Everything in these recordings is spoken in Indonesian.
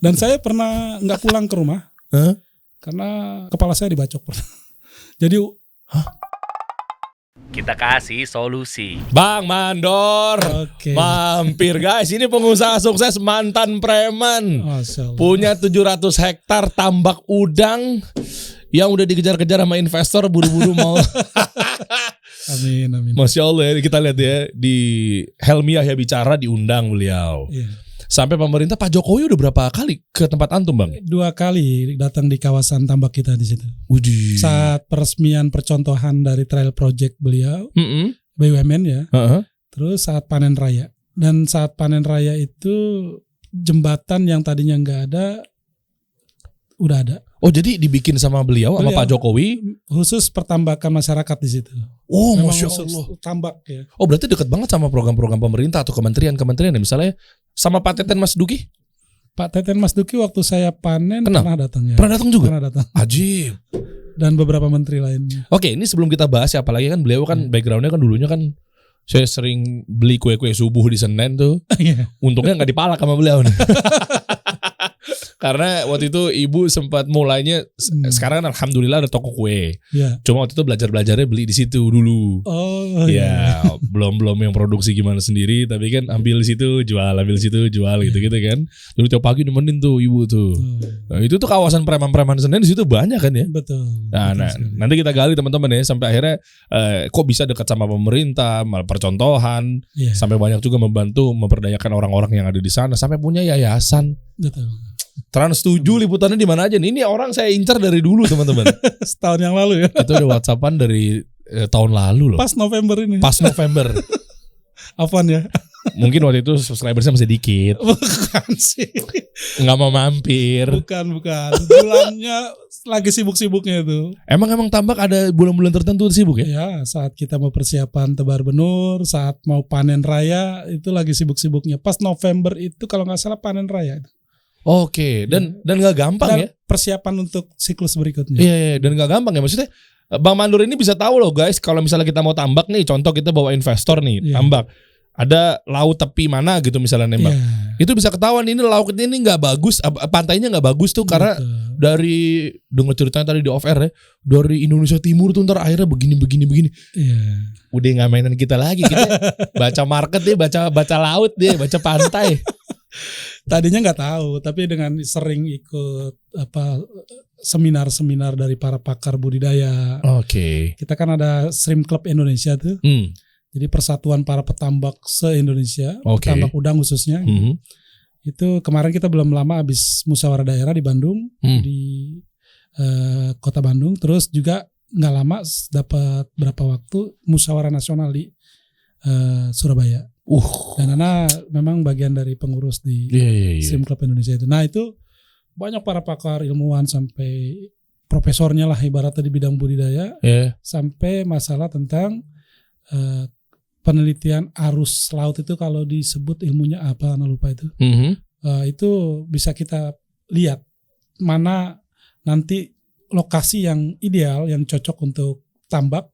Dan saya pernah nggak pulang ke rumah karena kepala saya dibacok pernah. Jadi kita kasih solusi. Bang Mandor, mampir guys. Ini pengusaha sukses mantan preman, punya 700 hektar tambak udang yang udah dikejar-kejar sama investor, buru-buru mau. Amin. Masya Allah ya, kita lihat ya di Helmiah ya bicara diundang beliau. Iya. Sampai pemerintah Pak Jokowi udah berapa kali ke tempat antum bang? 2 kali datang di kawasan tambak kita di situ. Udih. Saat peresmian percontohan dari trail project beliau, BUMN ya. Terus saat panen raya. Dan saat panen raya itu jembatan yang tadinya nggak ada, udah ada. Oh jadi dibikin sama beliau sama Pak Jokowi? Khusus pertambakan masyarakat di situ. Oh memang Masya khusus Allah. Tambak ya. Oh berarti dekat banget sama program-program pemerintah atau kementerian-kementerian ya. Misalnya sama Pak Teten Mas Duki? Pak Teten Mas Duki waktu saya panen Kenal? pernah datang ya. Pernah datang juga? Pernah datang. Ajib. Dan beberapa menteri lainnya. Oke, ini sebelum kita bahas ya, apalagi kan beliau kan backgroundnya kan dulunya kan saya sering beli kue-kue subuh di Senen tuh. Untungnya nggak dipalak sama beliau nih. Karena waktu itu ibu sempat mulainya, sekarang kan alhamdulillah ada toko kue. Ya. Cuma waktu itu belajarnya beli di situ dulu. Oh ya, belum yang produksi gimana sendiri, tapi kan ambil situ jual gitu kan. Dulu tiap pagi nemenin tuh ibu tuh. Nah, itu tuh kawasan preman-preman Senen di situ banyak kan ya. Betul. Nah, nanti kita gali teman-teman ya sampai akhirnya kok bisa dekat sama pemerintah, malah percontohan, sampai banyak juga membantu memperdayakan orang-orang yang ada di sana, sampai punya yayasan. Betul. Trans 7 liputannya di mana aja nih? Ini orang saya incar dari dulu teman-teman. Setahun yang lalu ya. Itu udah WhatsAppan dari tahun lalu loh. Pas November ini. Pas November. Apaan ya? Mungkin waktu itu subscribersnya masih dikit. Bukan sih. Nggak mau mampir. Bukan. Bulannya lagi sibuk-sibuknya itu. Emang tambak ada bulan-bulan tertentu sibuk ya? Ya, saat kita mau persiapan tebar benur, saat mau panen raya itu lagi sibuk-sibuknya. Pas November itu kalau nggak salah panen raya. Oke, dan nggak gampang ya? Persiapan untuk siklus berikutnya. Iya, dan nggak gampang ya maksudnya. Bang Mandor ini bisa tahu loh guys, kalau misalnya kita mau tambak nih, contoh kita bawa investor nih, tambak. Ada laut tepi mana gitu misalnya nembak. Itu bisa ketahuan ini laut ini nggak bagus, pantainya nggak bagus tuh karena dari dengar ceritanya tadi di off air ya, dari Indonesia Timur tuh ntar akhirnya begini. Udah nggak mainan kita lagi, kita baca market deh, baca laut deh, baca pantai. Tadinya nggak tahu, tapi dengan sering ikut seminar-seminar dari para pakar budidaya. Kita kan ada Shrimp Club Indonesia tuh. Jadi persatuan para petambak se-Indonesia, petambak udang khususnya. Itu kemarin kita belum lama habis musyawarah daerah di Bandung, di Kota Bandung. Terus juga nggak lama dapat berapa waktu musyawarah nasional di Surabaya. Dan Nana memang bagian dari pengurus di Shrimp Club Indonesia itu. Nah itu banyak para pakar ilmuwan sampai profesornya lah ibaratnya di bidang budidaya, sampai masalah tentang penelitian arus laut itu kalau disebut ilmunya apa, Nana lupa itu. Itu bisa kita lihat mana nanti lokasi yang ideal, yang cocok untuk tambak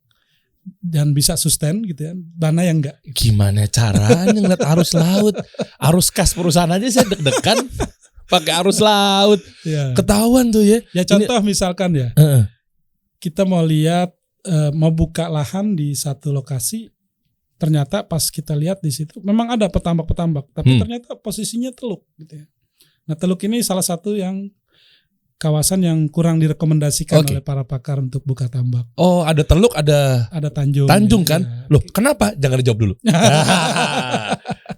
dan bisa sustain gitu ya, mana yang enggak. Gimana caranya ngeliat arus laut? Arus kas perusahaan aja saya deg-degan pakai arus laut. Ketahuan tuh ya. Ya contoh misalkan ya, kita mau lihat mau buka lahan di satu lokasi, ternyata pas kita lihat di situ memang ada petambak-petambak, tapi ternyata posisinya teluk gitu ya. Nah teluk ini salah satu yang kawasan yang kurang direkomendasikan oleh para pakar untuk buka tambak. Oh, ada teluk, ada Tanjung. Tanjung kan? Loh, kenapa? Jangan dijawab dulu.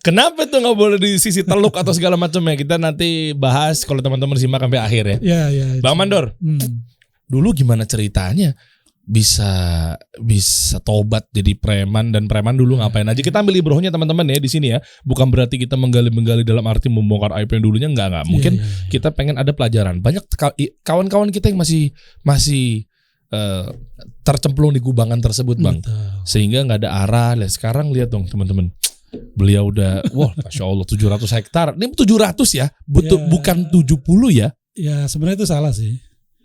Kenapa tuh nggak boleh di sisi teluk atau segala macamnya? Kita nanti bahas kalau teman-teman simak sampai akhir ya. Iya. Bang Mandor, dulu gimana ceritanya bisa tobat jadi preman, dan preman dulu ngapain aja? Kita ambil ibrohnya teman-teman ya di sini ya. Bukan berarti kita menggali dalam arti membongkar aib yang dulunya, enggak. Mungkin kita pengen ada pelajaran. Banyak kawan-kawan kita yang masih tercemplung di kubangan tersebut, Bang. Sehingga nggak ada arah. Sekarang lihat dong teman-teman. Beliau udah Masya Allah 700 hektar. Ini 700 ya? Bukan 70 ya? Ya sebenarnya itu salah sih.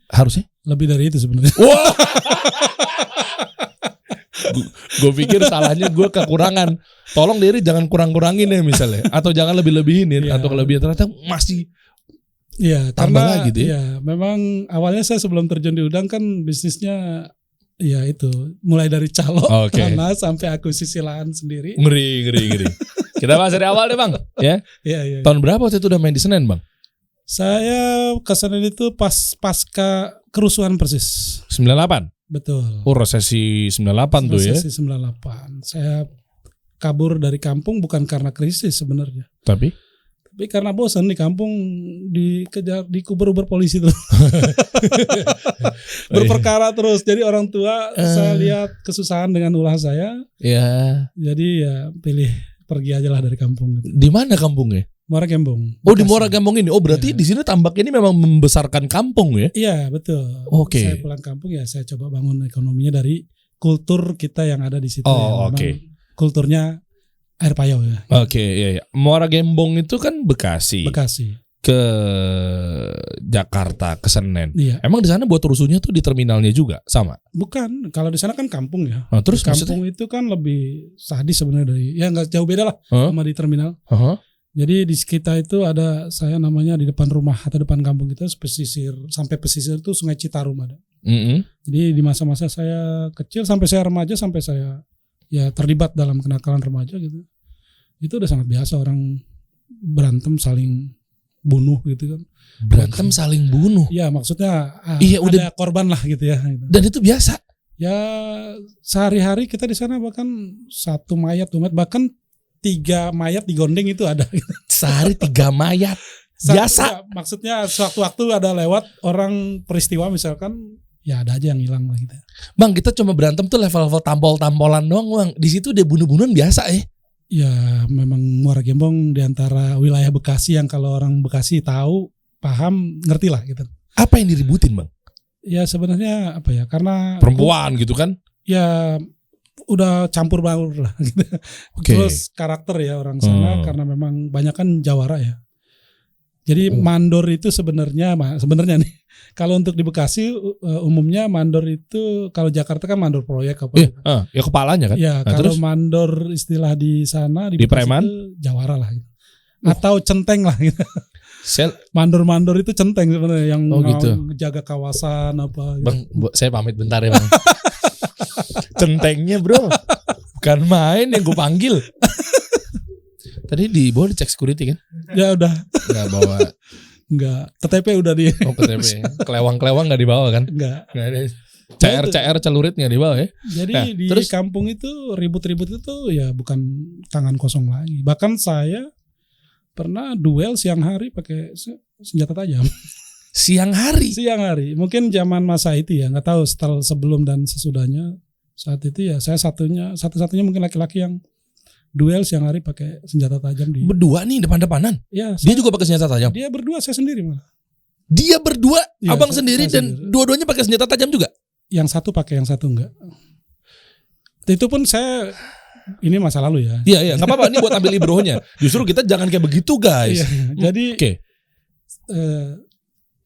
Harusnya lebih dari itu sebenarnya. Gue pikir salahnya gue kekurangan. Tolong Dery jangan kurang-kurangin ya misalnya, atau jangan lebih-lebihin atau kelebihan, ternyata masih tambah lagi deh. Iya, memang awalnya saya sebelum terjun di udang kan bisnisnya ya itu mulai dari calo tanah sampai akuisisi lahan sendiri. Ngeri. Kita bahas dari awal deh Bang, ya. Iya. Tahun berapa waktu itu udah main di Senen Bang? Saya ke Senen itu pasca kerusuhan persis. 98? Betul. Oh, resesi 98 tuh ya. Resesi 98. Saya kabur dari kampung bukan karena krisis sebenarnya. Tapi karena bosan di kampung dikejar, dikubur-ubur polisi tuh. Berperkara terus. Jadi orang tua saya lihat kesusahan dengan ulah saya. Iya. Jadi ya pilih pergi aja lah dari kampung. Gitu. Di mana kampungnya? Muara Gembong. Oh, di Muara Gembong ini. Oh, berarti di sini tambak ini memang membesarkan kampung ya? Iya, betul. Saya pulang kampung ya saya coba bangun ekonominya dari kultur kita yang ada di situ. Kulturnya air payau ya. Iya. Muara Gembong itu kan Bekasi. Ke Jakarta, ke Senen. Iya. Emang di sana buat rusuhnya tuh di terminalnya juga sama? Bukan, kalau di sana kan kampung ya. Terus kampung maksudnya? Itu kan lebih sadis sebenarnya dari ya nggak jauh beda lah sama di terminal. Jadi di sekitar itu ada saya namanya di depan rumah atau depan kampung kita pesisir, sampai pesisir itu Sungai Citarum ada. Jadi di masa-masa saya kecil sampai saya remaja sampai saya ya terlibat dalam kenakalan remaja gitu. Itu udah sangat biasa orang berantem saling bunuh gitu kan. Berantem saling bunuh. Ya maksudnya udah ada korban lah gitu ya. Gitu. Dan itu biasa. Ya sehari-hari kita di sana bahkan 1 mayat, 2 mayat, bahkan 3 mayat digondeng itu ada. Sehari 3 mayat. Biasa. Ya, maksudnya sewaktu-waktu ada lewat orang peristiwa misalkan ya ada aja yang hilang lah gitu. Bang, kita cuma berantem tuh level-level tampol-tampolan doang, Bang. Di situ udah bunuh-bunuhan biasa ya. Ya memang Muara Gembong di antara wilayah Bekasi yang kalau orang Bekasi tahu, paham, ngerti lah gitu. Apa yang diributin Bang? Ya sebenarnya apa ya, karena perempuan gitu kan? Ya udah campur baur lah gitu. Terus karakter ya orang sana karena memang banyak kan jawara ya. Jadi mandor itu sebenarnya nih kalau untuk di Bekasi umumnya mandor itu kalau Jakarta kan mandor proyek apa? Ya kepalanya kan. Ya kalau mandor istilah di sana di preman itu jawara lah gitu. Atau centeng lah gitu. Mandor-mandor itu centeng sebenarnya yang gitu. Jaga kawasan apa. Bang, saya pamit bentar ya Bang. Centengnya bro, bukan main yang gue panggil. Tadi dibawa dicek security kan? Ya udah. Nggak bawa. Enggak. KTP udah di. Oh KTP. Kelewang-kelewang nggak dibawa kan? Enggak. CR celurit nggak dibawa ya? Jadi di kampung itu ribut-ribut itu ya bukan tangan kosong lagi. Bahkan saya pernah duel siang hari pakai senjata tajam. Siang hari? Siang hari. Mungkin zaman masa itu ya. Nggak tahu setelah sebelum dan sesudahnya. Saat itu ya saya satu-satunya mungkin laki-laki yang duel siang hari pakai senjata tajam di. Berdua nih depan-depanan. Ya, dia juga pakai senjata tajam. Dia berdua, saya sendiri malah. Dia berdua, ya, abang sendiri dan dua-duanya pakai senjata tajam juga. Yang satu pakai, yang satu enggak. Itu pun saya ini masa lalu ya. Iya, nggak apa-apa. Ini buat ambil ibrohnya. Justru kita jangan kayak begitu guys. Jadi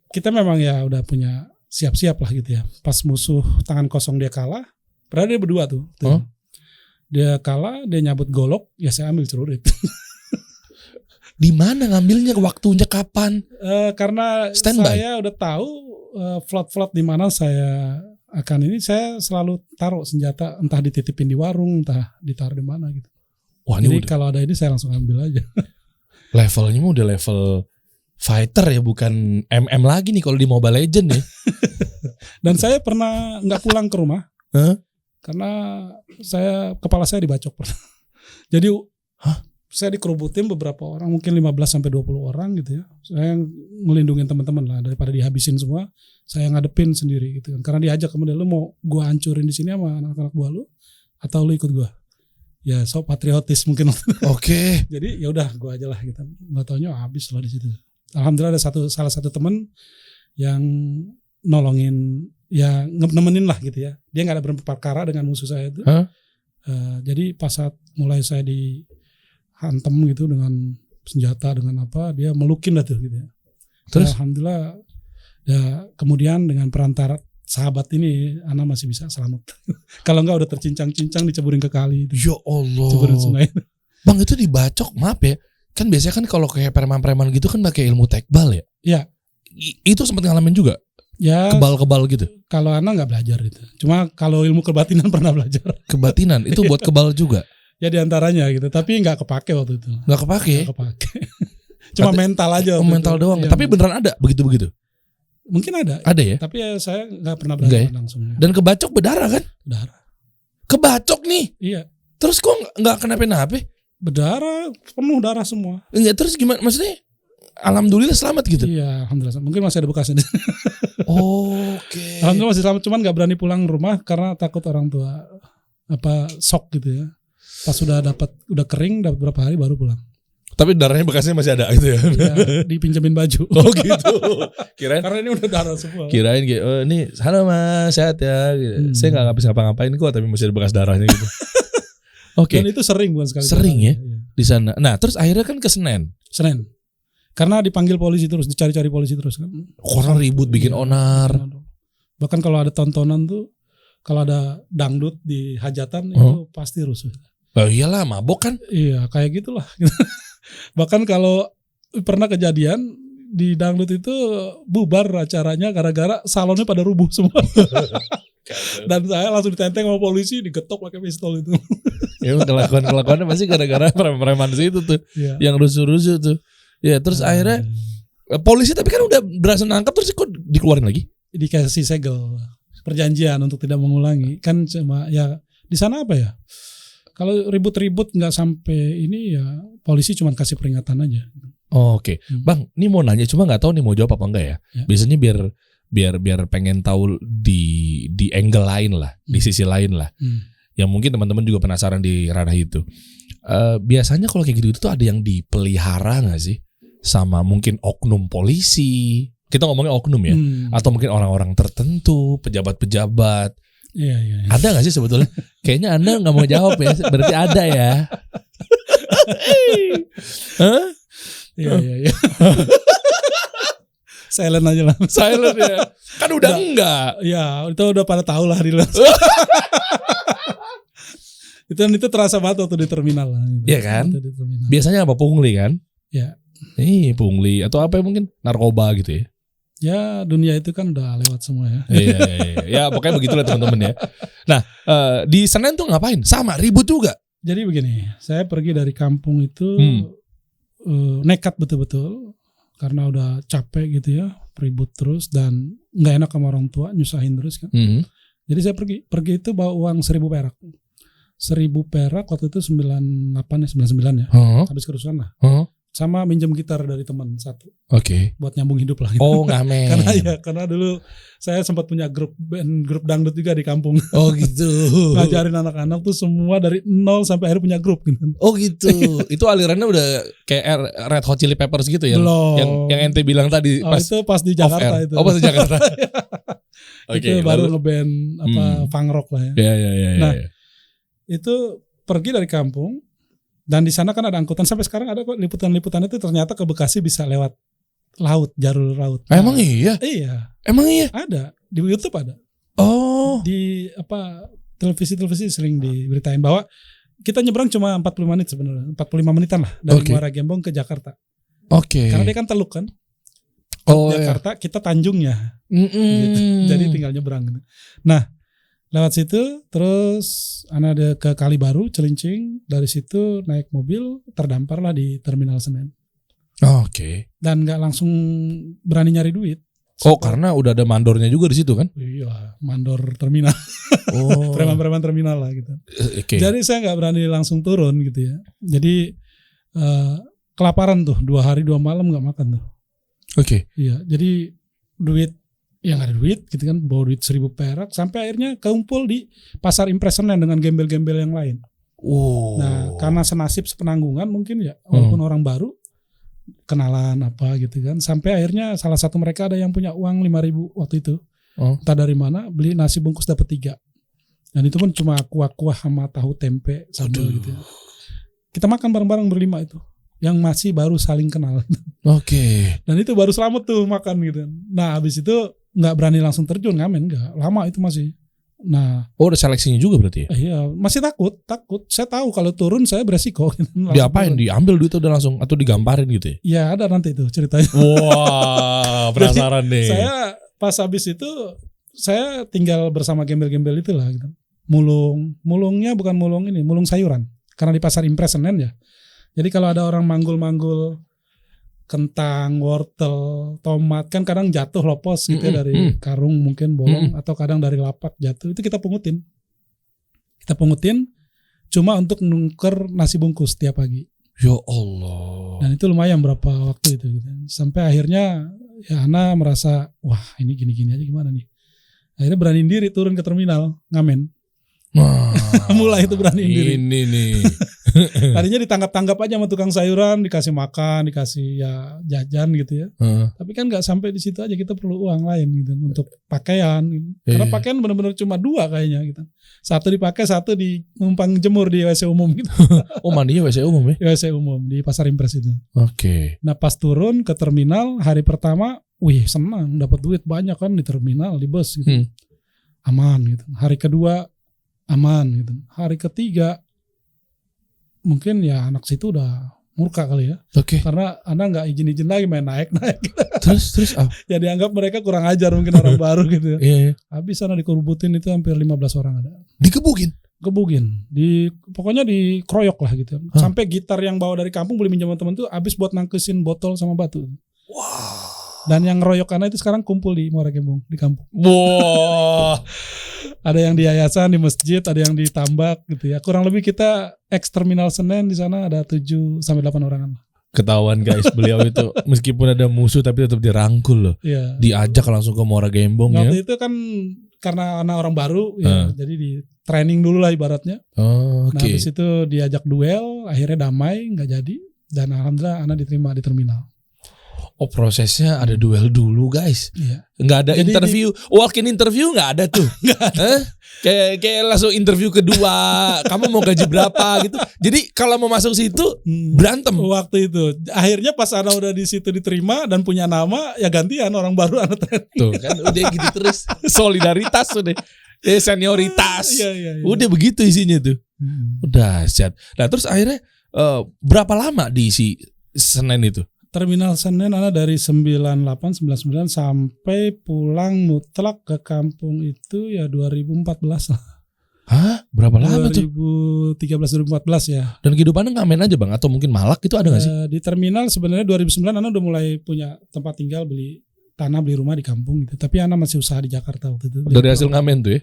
kita memang ya udah punya siap-siap lah gitu ya. Pas musuh tangan kosong dia kalah, padahal dia berdua tuh. Dia kalah, dia nyabut golok, ya saya ambil celurit. Di mana ngambilnya, waktunya kapan? Karena saya udah tahu flot-flot di mana saya akan ini, saya selalu taruh senjata, entah dititipin di warung, entah ditaruh di mana gitu. Wah, jadi kalau ada ini saya langsung ambil aja. Levelnya mah udah level fighter ya, bukan MM lagi nih kalau di Mobile Legends ya. Dan saya pernah nggak pulang ke rumah. Karena kepala saya dibacok pernah. Jadi saya dikerubutin beberapa orang, mungkin 15-20 orang gitu ya. Saya ngelindungin teman-teman lah daripada dihabisin semua. Saya ngadepin sendiri gitu kan. Karena diajak kemudian, lu mau gua hancurin di sini sama anak-anak buah lu atau lu ikut gua? Ya so patriotis mungkin. Oke. Jadi ya udah gua aja lah gitu. Nggak taunya habis lah di situ. Alhamdulillah ada salah satu teman yang nolongin, ya nemenin lah gitu ya. Dia nggak ada berperkara dengan musuh saya itu. Jadi pas saat mulai saya dihantam gitu dengan senjata dengan apa, dia melukin lah tuh gitu ya. Terus alhamdulillah ya kemudian dengan perantara sahabat ini anak masih bisa selamat. Kalau enggak udah tercincang-cincang diceburin ke kali itu. Ya Allah. Ceburin sungai. Bang itu dibacok, maaf ya. Kan biasanya kan kalau kayak preman-preman gitu kan pakai ilmu tekbal ya. Iya. itu sempat ngalamin juga. Ya, kebal-kebal gitu. Kalau anak nggak belajar itu. Cuma kalau ilmu kebatinan pernah belajar. Kebatinan itu buat kebal juga. Ya diantaranya gitu. Tapi nggak kepake waktu itu. Nggak kepake. Cuma mental aja. Mental doang. Ya. Tapi beneran ada begitu-begitu. Mungkin ada. Ada ya. Tapi ya saya nggak pernah belajar langsung. Dan kebacok berdarah kan? Berdarah. Kebacok nih. Iya. Terus kok nggak kenapa-napa? Berdarah, penuh darah semua. Enggak, terus gimana? Maksudnya? Alhamdulillah selamat gitu. Iya, alhamdulillah. Mungkin masih ada bekasnya. Oke. Alhamdulillah masih selamat, cuman nggak berani pulang rumah karena takut orang tua shock gitu ya. Pas udah kering, dapat berapa hari baru pulang. Tapi darahnya bekasnya masih ada gitu ya. Iya, dipinjemin baju. Oh gitu. Kirain karena ini udah darah semua. Kirain gitu, oh ini halo Mas, sehat ya gitu. Saya nggak bisa ngapa-ngapain kok, tapi masih ada bekas darahnya gitu. Oke. Dan itu sering bukan sekali. Sering ya di sana. Nah, terus akhirnya kan ke Senen. Karena dipanggil polisi terus, dicari-cari polisi terus kan. Orang ribut bikin onar. Bahkan kalau ada tontonan tuh, kalau ada dangdut di hajatan itu pasti rusuh. Oh iyalah, mabok kan? Iya, kayak gitulah. Bahkan kalau pernah kejadian di dangdut itu bubar acaranya gara-gara salonnya pada rubuh semua. Dan saya langsung ditenteng sama polisi, digetok pakai pistol itu. Ya kelakuan-kelakuannya pasti gara-gara preman situ tuh, yang rusuh-rusuh tuh. Ya terus akhirnya polisi tapi kan udah berhasil nangkap, terus kok dikeluarin lagi? Dikasih segel, perjanjian untuk tidak mengulangi. Kan cuma ya di sana apa ya? Kalau ribut-ribut nggak sampai ini ya polisi cuma kasih peringatan aja. Oh, oke. Bang, ini mau nanya cuma nggak tahu nih mau jawab apa enggak ya. Biasanya biar pengen tahu di angle lain lah, di sisi lain lah. Yang mungkin teman-teman juga penasaran di ranah itu. Biasanya kalau kayak gitu tuh ada yang dipelihara nggak sih? Sama mungkin oknum polisi, kita ngomongnya oknum ya, atau mungkin orang-orang tertentu, pejabat-pejabat. Iya. Ada nggak sih sebetulnya? Kayaknya Anda nggak mau jawab ya, berarti ada ya. Iya. Silent aja lah. Silent ya. Kan udah enggak. Ya, itu udah pada tahu lah di luar. Itu terasa banget waktu di terminal lah. Iya kan? Biasanya apa, pungli kan? Ya. Pungli atau apa ya, mungkin narkoba gitu ya. Ya dunia itu kan udah lewat semua ya. Iya. Ya pokoknya begitulah teman-teman ya. Nah di Senen tuh ngapain? Sama ribut juga. Jadi begini, saya pergi dari kampung itu nekat betul-betul karena udah capek gitu ya, ribut terus dan nggak enak sama orang tua, nyusahin terus kan. Jadi saya pergi itu bawa uang 1.000 perak. 1.000 perak waktu itu 98 ya 99 ya. Habis kerusuhan lah. Sama minjem gitar dari teman satu. Oke. Buat nyambung hidup lah. Gitu. Oh ngamen. karena dulu saya sempat punya grup dangdut juga di kampung. Oh gitu. Ngajarin anak-anak tuh semua dari 0 sampai akhirnya punya grup gitu. Oh gitu. Itu alirannya udah kayak Red Hot Chili Peppers gitu ya. Yang ente bilang tadi pas itu pas di Jakarta itu. Oh pas di Jakarta. Itu baru ngeband punk rock lah ya. Iya. Nah, itu pergi dari kampung. Dan di sana kan ada angkutan, sampai sekarang ada kok liputan-liputan itu ternyata ke Bekasi bisa lewat laut, jalur laut. Nah, emang iya? Iya. Emang iya? Ada, di YouTube ada. Oh. Di televisi sering diberitain bahwa kita nyebrang cuma 45 menit sebenarnya, 45 menitan lah dari Muara Gembong ke Jakarta. Oke. Karena dia kan teluk kan. Jakarta kita Tanjungnya. Gitu. Jadi tinggal nyebrang gitu. Nah, lewat situ terus ada ke Kalibaru, Celincing, dari situ naik mobil terdamparlah di Terminal Senen. Oke. Dan nggak langsung berani nyari duit. Karena udah ada mandornya juga di situ kan? Iya, mandor terminal. Oh. Preman-preman terminal lah gitu. Okay. Jadi saya nggak berani langsung turun gitu ya. Jadi kelaparan tuh 2 hari 2 malam nggak makan tuh. Oke. Iya, jadi duit yang ada duit gitu kan, bawa duit 1.000 perak sampai akhirnya kumpul di pasar Impres Senen dengan gembel-gembel yang lain. Nah, karena senasib sepenanggungan mungkin ya, walaupun orang baru kenalan apa gitu kan, sampai akhirnya salah satu mereka ada yang punya uang 5.000 waktu itu. Entah dari mana, beli nasi bungkus dapat 3. Dan itu pun cuma kuah-kuah sama tahu tempe sambal gitu ya. Kita makan bareng-bareng berlima itu, yang masih baru saling kenal. Oke. Dan itu baru selamat tuh makan gitu. Nah habis itu nggak berani langsung terjun ngamen, nggak lama itu masih Nah, udah seleksinya juga berarti ya? Iya, masih takut. Saya tahu kalau turun saya beresiko. Diapain? Diambil duit udah langsung atau digamparin gitu ya? Iya, ada nanti itu ceritanya. Wah, penasaran nih. Saya pas habis itu saya tinggal bersama gembel-gembel itulah gitu. Mulungnya bukan mulung ini, mulung sayuran. Karena di Pasar Impres Senen ya. Jadi kalau ada orang manggul-manggul kentang, wortel, tomat kan kadang jatuh lopos gitu ya dari karung mungkin bolong atau kadang dari lapak jatuh, itu kita pungutin. Kita pungutin cuma untuk nuker nasi bungkus tiap pagi. Ya Allah. Dan itu lumayan berapa waktu itu gitu. Sampai akhirnya ya Ana merasa wah ini gini-gini aja gimana nih. Akhirnya beraniin diri turun ke terminal ngamen. Mulai itu beraniin diri. Ini nih. Tadinya ditangkap-tangkap aja sama tukang sayuran, dikasih makan, dikasih ya jajan gitu ya. Tapi kan nggak sampai di situ aja, kita perlu uang lain gitu untuk pakaian. Gitu. Karena pakaian benar-benar cuma 2 kayaknya gitu. Satu dipakai, satu di numpang jemur di WC umum gitu. Oh mandinya WC umum ya? WC umum di Pasar Impres itu. Oke. Nah pas turun ke terminal hari pertama, wih senang dapat duit banyak kan di terminal di bus gitu. Aman gitu. Hari kedua aman gitu. Hari ketiga mungkin ya anak situ udah murka kali ya. Oke. Karena anak nggak izin lagi main naik. Terus Ya dianggap mereka kurang ajar mungkin orang baru gitu. Iya. Habis sana dikerubutin itu hampir 15 orang ada. Dikebukin. Pokoknya dikeroyok lah gitu. Sampai gitar yang bawa dari kampung beli minjaman teman tuh habis buat nangkesin botol sama batu. Wow. Dan yang ngeroyok anak itu sekarang kumpul di Muara Gembong di kampung. Wow. Ada yang di yayasan, di masjid, ada yang di tambak gitu ya. Kurang lebih kita ex terminal Senen di sana ada 7-8 orangan. Ketahuan guys, beliau itu meskipun ada musuh tapi tetap dirangkul loh. Iya. Diajak langsung ke Muara Gembong ya. Waktu itu kan karena anak orang baru ya, jadi di training dulu lah ibaratnya. Oh, oke. Nah habis itu diajak duel, akhirnya damai, nggak jadi. Dan alhamdulillah anak diterima di terminal. Oh prosesnya ada duel dulu guys. Iya. Nggak ada interview, walk-in interview nggak ada tuh. Nggak ada. Kayak langsung interview kedua. Kamu mau gaji berapa gitu. Jadi kalau mau masuk situ berantem. Waktu itu akhirnya pas Ana udah di situ diterima dan punya nama ya gantian orang baru Ana training. Tuh kan udah gitu terus. Solidaritas udah. Senioritas. Iya. Udah begitu isinya tuh. Udah dahsyat. Nah terus akhirnya berapa lama di si Senen itu? Terminal Senen Ana dari 98-99 sampai pulang mutlak ke kampung itu ya 2014 lah. Hah? Berapa lama tuh? 2013-2014 ya. Dan kehidupannya ngamen aja bang? Atau mungkin malak itu ada gak sih? Di terminal sebenarnya 2009 Ana udah mulai punya tempat tinggal, beli tanah, beli rumah di kampung gitu. Tapi Ana masih usaha di Jakarta waktu itu. Dari hasil ngamen tuh ya?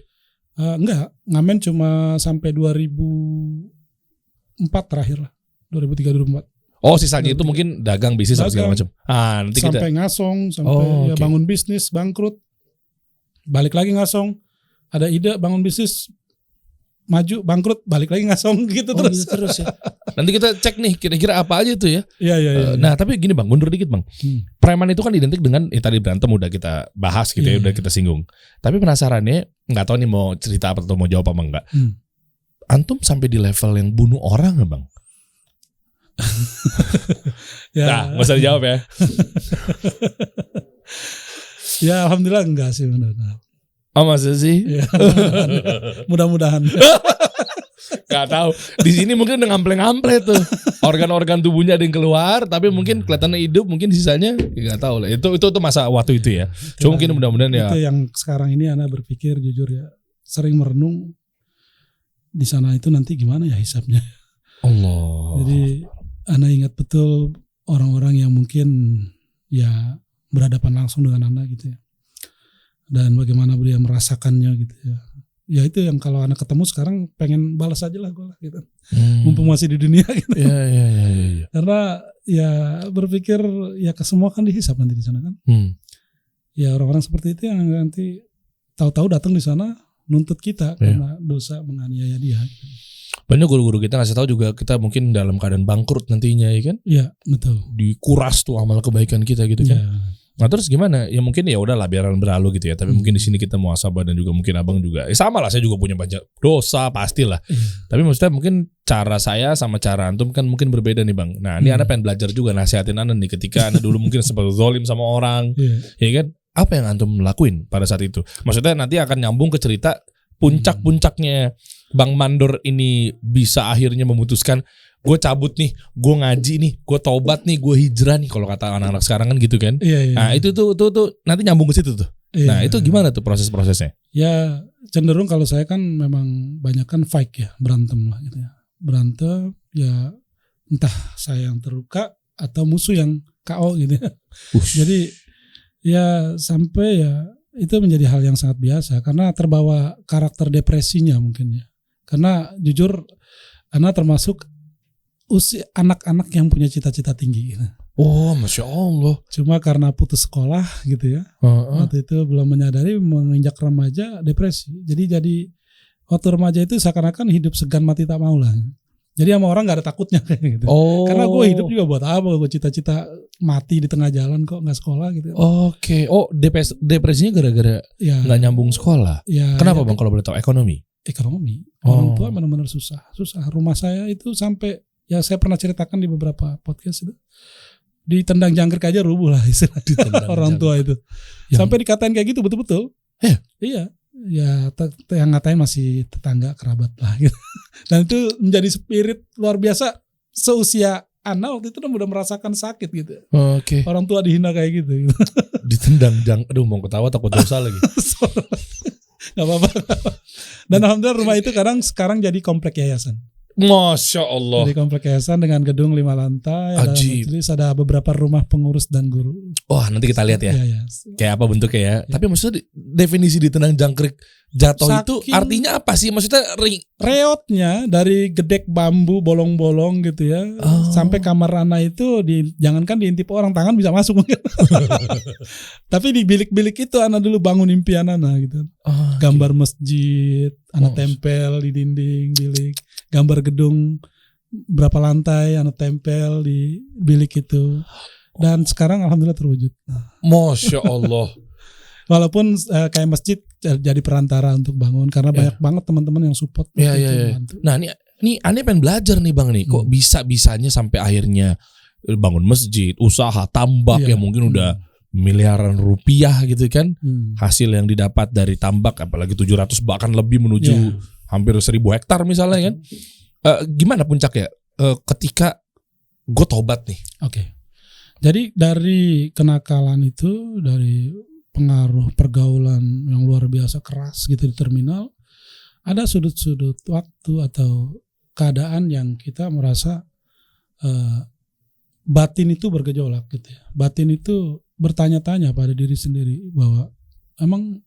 Enggak, ngamen cuma sampai 2004 terakhir lah. 2003-2004. Oh sisanya itu mungkin dagang bisnis atau segala macam. Nanti sampai kita ngasong, sampai ya bangun bisnis, bangkrut. Balik lagi ngasong. Ada ide bangun bisnis, maju, bangkrut, balik lagi ngasong gitu terus. Gitu terus ya. Nanti kita cek nih kira-kira apa aja tuh ya. Iya. Nah tapi gini bang, mundur dikit bang. Preman itu kan identik dengan tadi berantem udah kita bahas gitu ya, udah kita singgung. Tapi penasarannya, nggak tahu nih mau cerita apa atau mau jawab apa enggak. Antum sampai di level yang bunuh orang nggak bang? Ya. Nah, nggak usah dijawab ya. Ya alhamdulillah enggak sih benar. Oh masa sih? Ya, mudah-mudahan. Gak tahu. Di sini mungkin udah ngample-ngample tuh. Organ-organ tubuhnya ada yang keluar, tapi mungkin kelihatannya hidup, mungkin sisanya nggak tahu lah. Itu masa waktu itu ya. Cuma mungkin mudah-mudahan ya. Itu yang sekarang ini Ana berpikir jujur ya, sering merenung di sana itu nanti gimana ya hisabnya. Allah. Jadi Ana ingat betul orang-orang yang mungkin ya berhadapan langsung dengan Ana gitu ya. Dan bagaimana beliau merasakannya gitu ya. Ya itu yang kalau Ana ketemu sekarang pengen balas aja lah gue lah gitu. Mumpung masih di dunia gitu. Iya. Karena ya berpikir ya kesemua kan dihisap nanti di sana kan. Ya orang-orang seperti itu yang nanti tahu-tahu datang di sana nuntut kita karena dosa menganiaya dia. Banyak guru-guru kita ngasih tahu juga kita mungkin dalam keadaan bangkrut nantinya ya kan? Iya betul. Dikuras tuh amal kebaikan kita gitu kan? Nah terus gimana? Ya mungkin ya udahlah biaran berlalu gitu ya. Tapi mungkin di sini kita muhasabah dan juga mungkin abang juga. Sama lah, saya juga punya banyak dosa pastilah. Tapi maksudnya mungkin cara saya sama cara antum kan mungkin berbeda nih bang. Nah ini Anda pengen belajar juga nasihatin Anda nih ketika Anda dulu mungkin sempat zolim sama orang, ya kan? Apa yang antum lakuin pada saat itu? Maksudnya nanti akan nyambung ke cerita puncak-puncaknya Bang Mandor ini bisa akhirnya memutuskan gue cabut nih, gue ngaji nih, gue taubat nih, gue hijrah nih, kalau kata anak-anak sekarang kan gitu kan. Nah itu tuh nanti nyambung ke situ tuh. Nah itu gimana tuh proses-prosesnya? Ya cenderung kalau saya kan memang banyak kan fight ya, berantem lah gitu ya. Berantem ya entah saya yang terluka atau musuh yang KO gitu ya. Jadi ya sampai ya itu menjadi hal yang sangat biasa karena terbawa karakter depresinya mungkin ya. Karena jujur Ana termasuk usia anak-anak yang punya cita-cita tinggi gitu. Oh, Masya Allah. Cuma karena putus sekolah gitu ya. Waktu itu belum menyadari, menginjak remaja depresi. Jadi waktu remaja itu seakan-akan hidup segan mati tak mau lah. Jadi sama orang gak ada takutnya kayak gitu. Karena gue hidup juga buat apa? Gue cita-cita mati di tengah jalan kok gak sekolah gitu. Oke. Oh, depresinya gara-gara gak nyambung sekolah. Ya, kenapa Bang kalau boleh tahu? Ekonomi. Orang tua benar-benar susah. Rumah saya itu sampai ya saya pernah ceritakan di beberapa podcast itu. Ditendang jangkrik aja rubuh lah istilahnya orang tua itu. Sampai dikatain kayak gitu betul-betul. Iya. Ya yang ngatain masih tetangga kerabat lah gitu. Dan itu menjadi spirit luar biasa seusia Ana waktu itu udah merasakan sakit gitu. Oke. Orang tua dihina kayak gitu. Ditendang aduh mau ketawa takut dosa lagi. Gak apa-apa. Dan alhamdulillah rumah itu sekarang jadi komplek yayasan. Masya Allah. Jadi komplek yayasan dengan gedung 5 lantai, ada majelis, ada beberapa rumah pengurus dan guru. Wah nanti kita lihat ya. Kayak apa bentuknya ya. Tapi maksudnya definisi ditendang jangkrik jatuh itu artinya apa sih? Maksudnya reotnya dari gedek bambu bolong-bolong gitu ya. Sampai kamar Ana itu jangankan diintip orang, tangan bisa masuk mungkin. Tapi di bilik-bilik itu Ana dulu bangun impian Ana gitu. Gambar masjid, Ana tempel di dinding bilik. Gambar gedung berapa lantai Ana tempel di bilik itu. Dan sekarang alhamdulillah terwujud. Masya Allah. Walaupun kayak masjid jadi perantara untuk bangun karena banyak banget teman-teman yang support. Nah ini aneh pengen belajar nih Bang nih. Kok bisa-bisanya sampai akhirnya bangun masjid, usaha tambak yang mungkin udah miliaran rupiah gitu kan. Hasil yang didapat dari tambak apalagi 700 bahkan lebih menuju hampir 1000 hektar misalnya kan. Gimana puncaknya ketika gue tobat nih? Oke. Jadi dari kenakalan itu, dari pengaruh pergaulan yang luar biasa keras gitu di terminal, ada sudut-sudut waktu atau keadaan yang kita merasa batin itu bergejolak gitu ya. Batin itu bertanya-tanya pada diri sendiri bahwa emang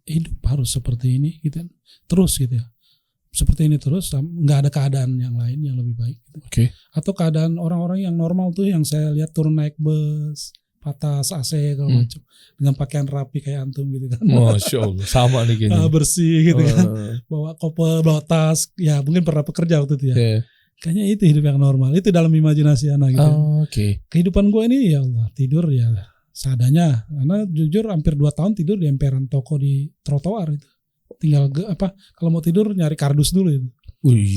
hidup harus seperti ini gitu kan. Terus gitu ya. Seperti ini terus, nggak ada keadaan yang lain yang lebih baik gitu. Atau keadaan orang-orang yang normal tuh yang saya lihat turun naik bus, patas AC kalau macam dengan pakaian rapi kayak antum gitu kan. Masya Allah, sama nih kayaknya. Bersih gitu kan. Bawa koper, bawa tas, ya mungkin pernah bekerja waktu itu ya. Kayaknya itu hidup yang normal. Itu dalam imajinasi anak gitu. Kehidupan gue ini ya Allah, tidur ya seadanya. Karena jujur hampir 2 tahun tidur di emperan toko di trotoar itu. Tinggal kalau mau tidur nyari kardus dulu itu.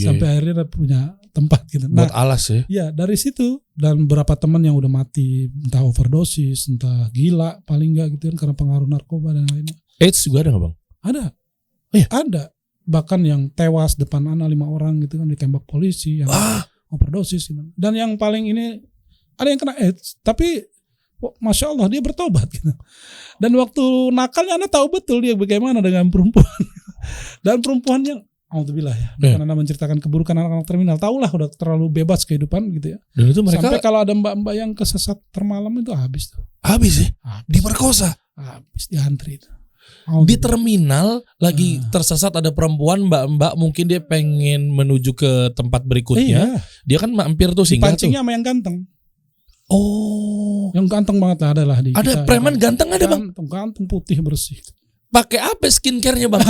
Sampai akhirnya punya tempat gitu. Buat alas ya? Ya dari situ dan beberapa teman yang udah mati entah overdosis, entah gila paling enggak gitu kan karena pengaruh narkoba dan lainnya. AIDS juga ada nggak Bang? Ada. Ada. Bahkan yang tewas depan Ana 5 orang gitu kan ditembak polisi yang overdosis gitu. Dan yang paling ini ada yang kena AIDS tapi Masya Allah dia bertobat gitu. Dan waktu nakalnya Anda tahu betul dia bagaimana dengan perempuan. Dan perempuan yang alhamdulillah ya. Bukan Anda menceritakan keburukan anak-anak terminal. Tahulah udah terlalu bebas kehidupan gitu ya. Dan itu mereka sampai kalau ada mbak-mbak yang kesesat termalam itu habis tuh. Habis ya? Diperkosa? Habis diantri itu. Di terminal lagi tersesat ada perempuan mbak-mbak mungkin dia pengen menuju ke tempat berikutnya. Dia kan mampir tuh singgah tuh. Pancingnya sama yang ganteng. Yang ganteng banget lah adalah di ada preman ganteng ada Bang? Ganteng putih bersih. Pakai apa skincare-nya Bang?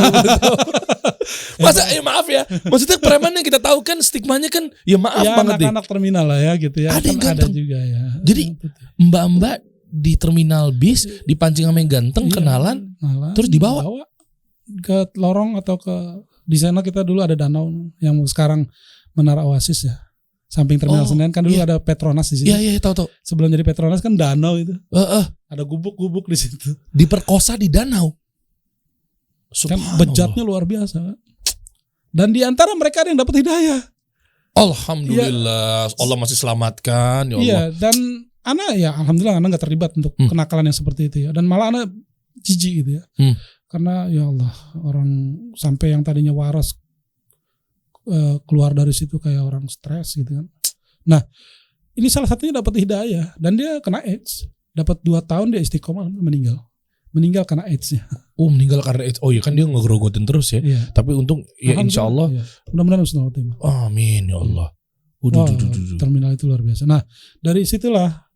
Masa maaf ya. Maksudnya preman yang kita tahu kan stigmanya kan ya maaf ya, banget deh. Anak-anak terminal lah ya gitu ya. Ada yang ganteng. Ada juga ya. Jadi mbak-mbak di terminal bis dipancing sama yang ganteng kenalan terus dibawa ke lorong atau ke di sana kita dulu ada danau yang sekarang Menara Oasis ya. Samping terminal Senen kan dulu ada Petronas di situ. Iya, tahu. Sebelum jadi Petronas kan danau itu. Ada gubuk-gubuk di situ. Diperkosa di danau. Kan bejatnya luar biasa. Dan di antara mereka ada yang dapat hidayah. Alhamdulillah, ya. Allah masih selamatkan, ya Allah. Iya, dan alhamdulillah anak nggak terlibat untuk kenakalan yang seperti itu ya. Dan malah anak jijik gitu ya. Karena ya Allah, orang sampai yang tadinya waras keluar dari situ kayak orang stres gitu kan. Nah, ini salah satunya dapat hidayah dan dia kena AIDS. Dapat 2 tahun dia istiqomah, meninggal karena AIDS-nya. Meninggal karena AIDS. Oh iya kan dia ngegerogotin terus ya. Iya. Tapi untung ya insya Allah. Iya. Mudah-mudahan Ustaz. Amin ya Allah. Terminal itu luar biasa. Nah dari situlah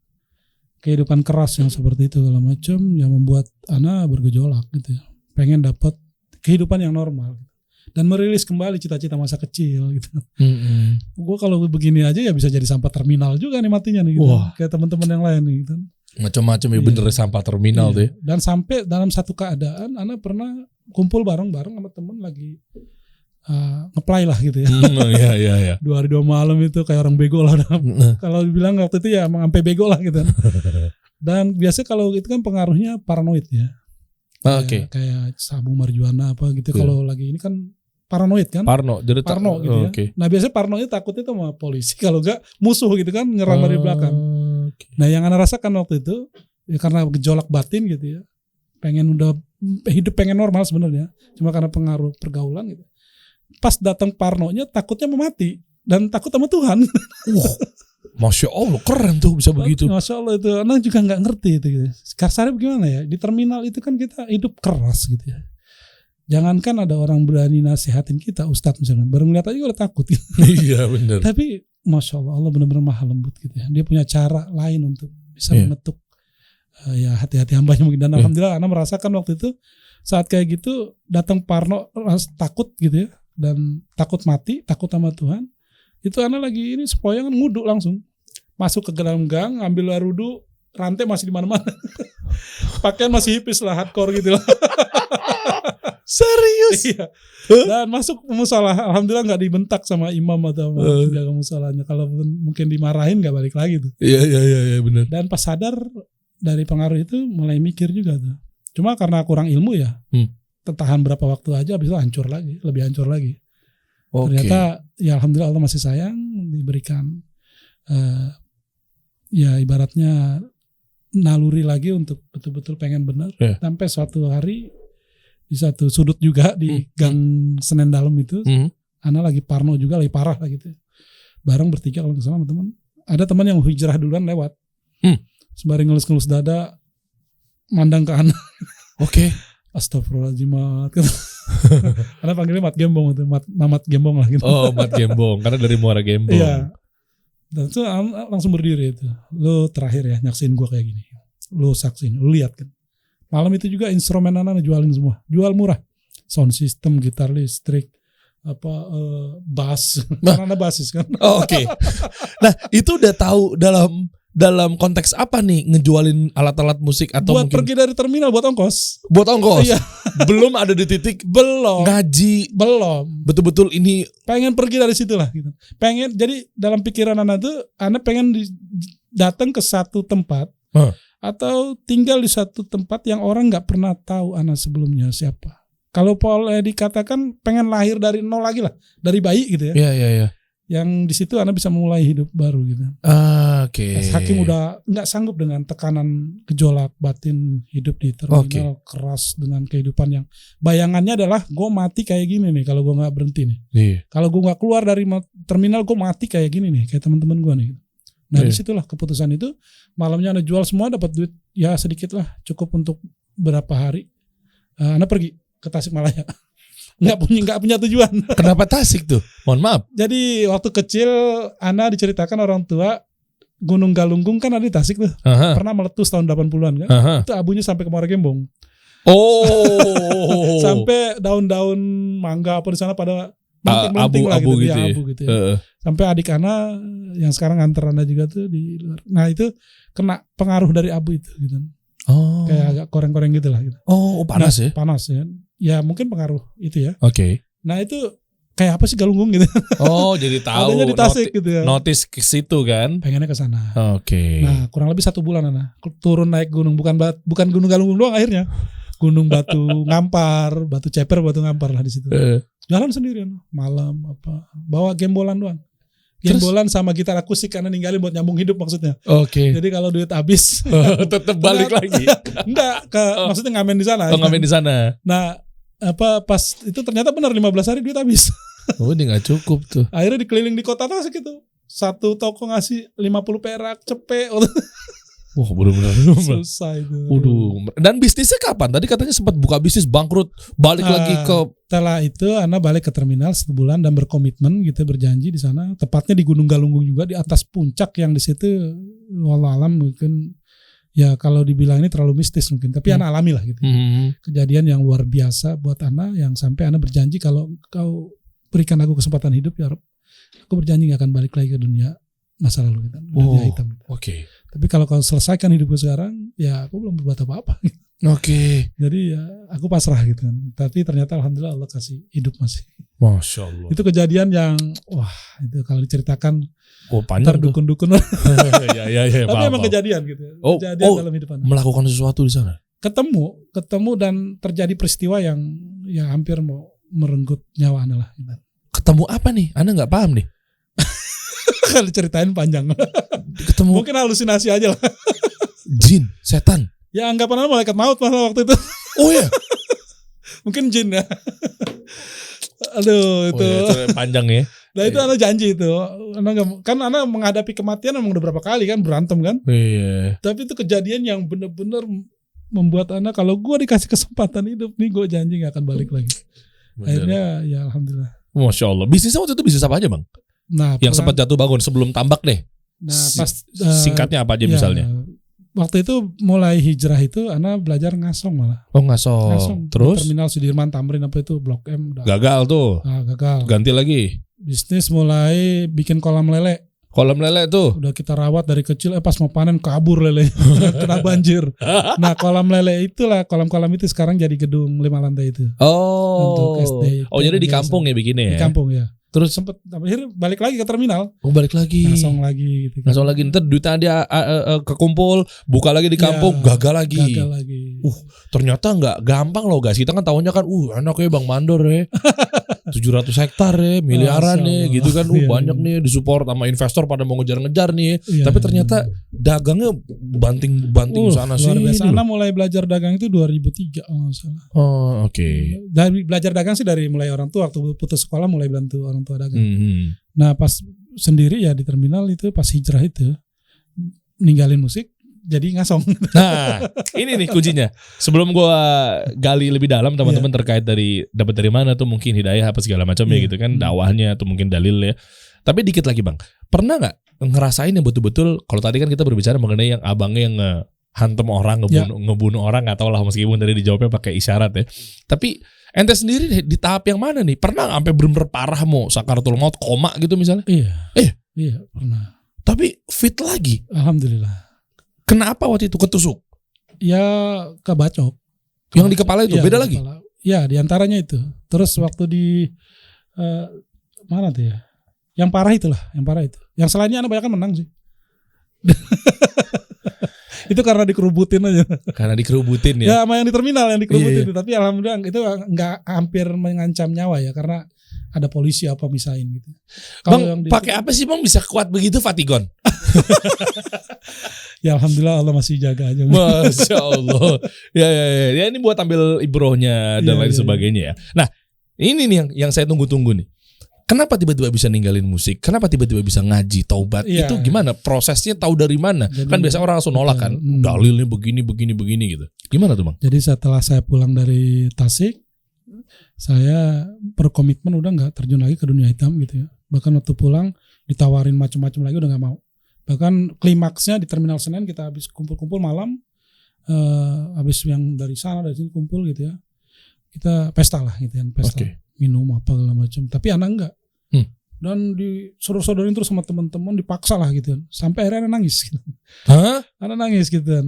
kehidupan keras yang seperti itu segala macam yang membuat Ana bergejolak gitu ya. Pengen dapat kehidupan yang normal dan merilis kembali cita-cita masa kecil gitu. Gue kalau begini aja ya bisa jadi sampah terminal juga nih matinya nih gitu. Kayak teman-teman yang lain nih gitu. Macam-macam ya bener sampah terminal tuh ya. Dan sampai dalam satu keadaan Ana pernah kumpul bareng-bareng sama temen lagi ngeplay lah gitu ya. Iya. 2 hari 2 malam itu kayak orang bego lah. Kalau dibilang waktu itu ya emang sampai bego lah gitu. Dan biasa kalau itu kan pengaruhnya paranoid ya. Kayak sabu marijuana apa gitu. Kalau lagi ini kan paranoid kan. Parno gitu ya. Nah biasanya parnoid takutnya tuh sama polisi. Kalau enggak musuh gitu kan nyerang dari belakang. Nah yang Ana rasakan waktu itu ya karena gejolak batin gitu ya. Hidup pengen normal sebenarnya. Cuma karena pengaruh pergaulan gitu. Pas datang parnonya takutnya mau mati dan takut sama Tuhan. Masya Allah keren tuh bisa begitu. Masya Allah itu Ana juga nggak ngerti itu gitu. Kasarnya bagaimana ya di terminal itu kan kita hidup keras gitu ya. Jangankan ada orang berani nasihatin kita, Ustadz misalnya, baru ngeliat aja udah takut. Gitu. Iya benar. Tapi Masya Allah benar-benar maha lembut gitu ya. Dia punya cara lain untuk bisa mengetuk ya hati-hati hambanya mungkin. Dan alhamdulillah Ana merasakan waktu itu saat kayak gitu datang parno takut gitu ya. Dan takut mati, takut sama Tuhan. Itu Ana lagi ini sepoyongan nguduk langsung. Masuk ke dalam gang, ambil air wudhu, rantai masih di mana-mana. Pakaian masih hipis lah, hardcore gitu lah. Serius? Iya. Dan masuk musola, alhamdulillah nggak dibentak sama imam atau penjaga musolanya. Kalau mungkin dimarahin nggak balik lagi tuh. Iya benar. Dan pas sadar dari pengaruh itu mulai mikir juga tuh. Cuma karena kurang ilmu ya, tertahan berapa waktu aja, habis itu hancur lagi, lebih hancur lagi. Ternyata ya alhamdulillah Allah masih sayang, diberikan ya ibaratnya naluri lagi untuk betul-betul pengen benar. Sampai suatu hari di satu sudut juga di gang Senen Dalam itu, Ana lagi parno juga, lagi parah lah gitu. Bareng bertiga kalau nggak salah sama teman. Ada teman yang hijrah duluan lewat. Sembari ngelus-ngelus dada, mandang ke Ana. Astagfirullahaladzim. Karena panggilnya Mat Gembong itu, Mamat Gembong lah gitu. Mat Gembong, karena dari Muara Gembong. Iya. Dan itu langsung berdiri itu. Lo terakhir ya nyaksin gue kayak gini. Lo saksin, lo lihat kan. Malam itu juga instrumen Ana jualin semua, jual murah, sound system, gitar listrik, bass, karena basis kan. Nah itu udah tahu dalam konteks apa nih ngejualin alat-alat musik atau buat mungkin pergi dari terminal buat ongkos. Iya. Belum ada di titik ngaji, betul-betul ini pengen pergi dari situ lah gitu. Pengen, jadi dalam pikiran Ana tuh Ana pengen datang ke satu tempat atau tinggal di satu tempat yang orang nggak pernah tahu Ana sebelumnya siapa. Kalau boleh dikatakan pengen lahir dari nol lagi lah, dari bayi gitu ya. Iya. Yang di situ Ana bisa mulai hidup baru gitu. Hakim udah nggak sanggup dengan tekanan gejolak batin hidup di terminal keras dengan kehidupan yang bayangannya adalah gue mati kayak gini nih kalau gue nggak berhenti nih. Kalau gue nggak keluar dari terminal gue mati kayak gini nih, kayak teman-teman gue nih. Nah disitulah keputusan itu, malamnya Ana jual semua, dapat duit ya sedikit lah, cukup untuk berapa hari. Ana pergi ke Tasikmalaya. Nggak punya tujuan. Kenapa Tasik tuh? Mohon maaf. Jadi waktu kecil Ana diceritakan orang tua Gunung Galunggung kan ada di Tasik tuh. Pernah meletus tahun 80-an kan. Itu abunya sampai ke Muara Gembong. Sampai daun-daun mangga apa di sana pada melenting lah gitu, gitu ya. Abu gitu ya. Sampai adik Ana yang sekarang nganter Ana juga tuh di luar. Nah itu kena pengaruh dari abu itu gitu. Kayak agak koreng-koreng gitu lah gitu. Panas ya? Panas ya. Ya mungkin pengaruh itu ya. Nah itu kayak apa sih Galunggung gitu. Jadi tahu. Adanya di Tasik gitu ya. Notice ke situ kan. Pengennya ke sana. Nah kurang lebih 1 bulan Ana turun naik gunung, bukan Gunung Galunggung doang akhirnya. Gunung Batu Ngampar, Batu Ceper, Batu Ngampar lah di situ. Jalan sendirian malam apa, bawa gembolan doang. Gembolan sama gitar akustik karena ninggalin buat nyambung hidup maksudnya. Oke. Jadi kalau duit habis tetap balik lagi. Enggak maksudnya ngamen di sana. Ngamen di sana. Nah, pas itu ternyata benar 15 hari duit habis. Oh, ini enggak cukup tuh. Akhirnya dikeliling di kota Tasik itu. Satu toko ngasih 50 perak, cepet. Wah, benar-benar susah itu. Waduh. Dan bisnisnya kapan? Tadi katanya sempat buka bisnis bangkrut, balik lagi ke. Setelah itu Ana balik ke terminal 1 bulan dan berkomitmen gitu, berjanji di sana. Tepatnya di Gunung Galunggung juga, di atas puncak yang di situ wallahualam mungkin ya kalau dibilang ini terlalu mistis mungkin, tapi Ana alami lah gitu. Kejadian yang luar biasa buat Ana yang sampai Ana berjanji kalau kau berikan aku kesempatan hidup ya Rob, aku berjanji gak akan balik lagi ke dunia masa lalu gitu. Dunia hitam gitu. Oke. Tapi kalau kau selesaikan hidupku sekarang, ya aku belum berbuat apa-apa. Oke. Jadi ya aku pasrah gitu kan. Tapi ternyata alhamdulillah Allah kasih hidup masih. Masya Allah. Itu kejadian yang wah itu kalau diceritakan panjang dukun-dukun. Ya. Tapi emang kejadian gitu. Kejadian dalam hidup Anda. Melakukan sesuatu di sana. Ketemu dan terjadi peristiwa yang ya hampir mau merenggut nyawa Anda lah. Gitu. Ketemu apa nih? Anda nggak paham nih. Kalau ceritain panjang. Ketemu. Mungkin halusinasi aja lah. Jin, setan. Ya anggapan malaikat maut malah waktu itu. Oh ya. Mungkin jin ya. Aduh itu. Oh, ya, itu panjang ya. Nah itu Ana janji itu. Ana menghadapi kematian emang udah berapa kali kan berantem kan. Iya. Tapi itu kejadian yang benar-benar membuat Ana kalau gue dikasih kesempatan hidup nih gue janji gak akan balik lagi. Bener. Akhirnya ya alhamdulillah. Masya Allah. Bisnisnya waktu itu bisnis apa aja bang? Nah, yang sempat jatuh bangun sebelum tambak deh. Nah, pas singkatnya apa aja misalnya? Waktu itu mulai hijrah itu Ana belajar ngasong malah. Oh ngasong. Terus? Di Terminal Sudirman Tamrin apa itu Blok M. Gagal tuh. Nah, gagal. Ganti lagi. Bisnis mulai bikin kolam lele. Kolam lele tuh. Udah kita rawat dari kecil. Pas mau panen kabur lele. Kena banjir. Nah kolam lele itulah. Kolam-kolam itu sekarang jadi gedung 5 lantai itu. Oh. Untuk SD. Oh jadi di kampung ya bikinnya ya? Di kampung ya. Terus sempet akhirnya balik lagi ke terminal. Oh balik lagi. Ngasong lagi gitu. Ngasong lagi. Ntar duitnya dia kekumpul. Buka lagi di kampung. Ya, gagal lagi. Ternyata gak gampang loh guys. Kita kan tahunya kan anaknya Bang Mandor ya. 700 hektar ya. Miliaran nih gitu kan. Banyak nih disupport sama investor pada mau ngejar-ngejar nih. Tapi ternyata dagangnya banting sana sih. Luar biasa. Ana mulai belajar dagang itu 2003 kalau nggak salah. Oh oke. Dari belajar dagang sih dari mulai orang tua. Waktu putus sekolah mulai bantu orang tua dagang. Nah pas sendiri ya di terminal itu pas hijrah itu ninggalin musik jadi ngasong. Nah ini nih kuncinya. Sebelum gua gali lebih dalam teman-teman terkait dari dapat dari mana tuh mungkin hidayah apa segala macam ya gitu kan, dakwahnya atau mungkin dalil ya. Tapi dikit lagi bang, pernah nggak ngerasain yang betul-betul kalau tadi kan kita berbicara mengenai yang abangnya yang hantem orang ngebunuh orang, nggak tahu lah meskipun tadi dijawabnya pakai isyarat ya. Tapi ente sendiri di tahap yang mana nih? Pernah sampai bener-bener parah mau sakaratul maut koma gitu misalnya? Iya pernah. Tapi fit lagi. Alhamdulillah. Kenapa waktu itu ketusuk? Ya kebacok. Yang di kepala itu beda lagi? Ya diantaranya itu. Terus waktu di mana tuh ya? Yang parah itulah, yang parah itu. Yang selainnya anak banyak kan menang sih. Itu karena dikerubutin aja. Karena dikerubutin ya. Ya sama yang di terminal yang dikerubutin itu. Tapi alhamdulillah itu nggak hampir mengancam nyawa ya karena ada polisi apa misain gitu. Bang pakai apa sih bang bisa kuat begitu Fatigon? Ya alhamdulillah Allah masih jaga aja. Masya Allah. Ya ini buat ambil ibrohnya dan lain sebagainya ya. Nah ini nih yang saya tunggu-tunggu nih. Kenapa tiba-tiba bisa ninggalin musik? Kenapa tiba-tiba bisa ngaji, taubat? Itu gimana? Prosesnya tahu dari mana? Jadi, kan biasa orang langsung nolak kan. Dalilnya begini gitu. Gimana tuh bang? Jadi setelah saya pulang dari Tasik, saya berkomitmen udah nggak terjun lagi ke dunia hitam gitu ya. Bahkan waktu pulang ditawarin macam-macam lagi udah nggak mau. Bahkan klimaksnya di Terminal Senen kita habis kumpul-kumpul malam, habis yang dari sana dari sini kumpul gitu ya. Kita pesta lah gitu kan, pesta. Minum apa segala macam. Tapi anak enggak. Dan disodor-sodorin terus sama teman-teman, dipaksa lah gitu kan. Sampai akhirnya anak nangis gitu. Anak nangis gitu kan.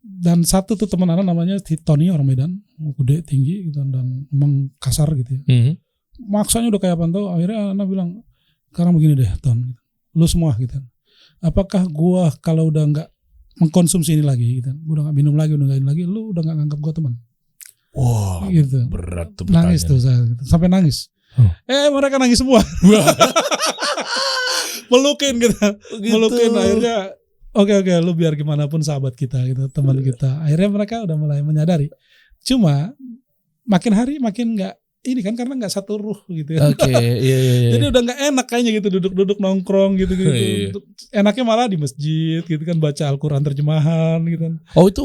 Dan satu tuh teman anak namanya Tony orang Medan, gede tinggi gitu dan emang kasar gitu ya. Maksanya udah kayak apa tuh. Akhirnya anak bilang, sekarang begini deh Ton, lu semua gitu kan. Apakah gua kalau udah enggak mengkonsumsi ini lagi gitu kan, gua udah enggak minum lagi, udah enggak ini lagi, lu udah enggak nganggap gua teman. Wah, gitu. Berat tuh. Nangis tuh saya, sampai nangis. Mereka nangis semua. Melukin gitu. Melukin akhirnya. Oke, lu biar gimana pun sahabat kita gitu, teman kita. Akhirnya mereka udah mulai menyadari. Cuma makin hari makin nggak ini kan karena nggak satu ruh gitu. Oke, iya. Jadi udah nggak enak kayaknya gitu duduk-duduk nongkrong gitu. Enaknya malah di masjid gitu kan, baca Al-Quran terjemahan gitu kan. Oh itu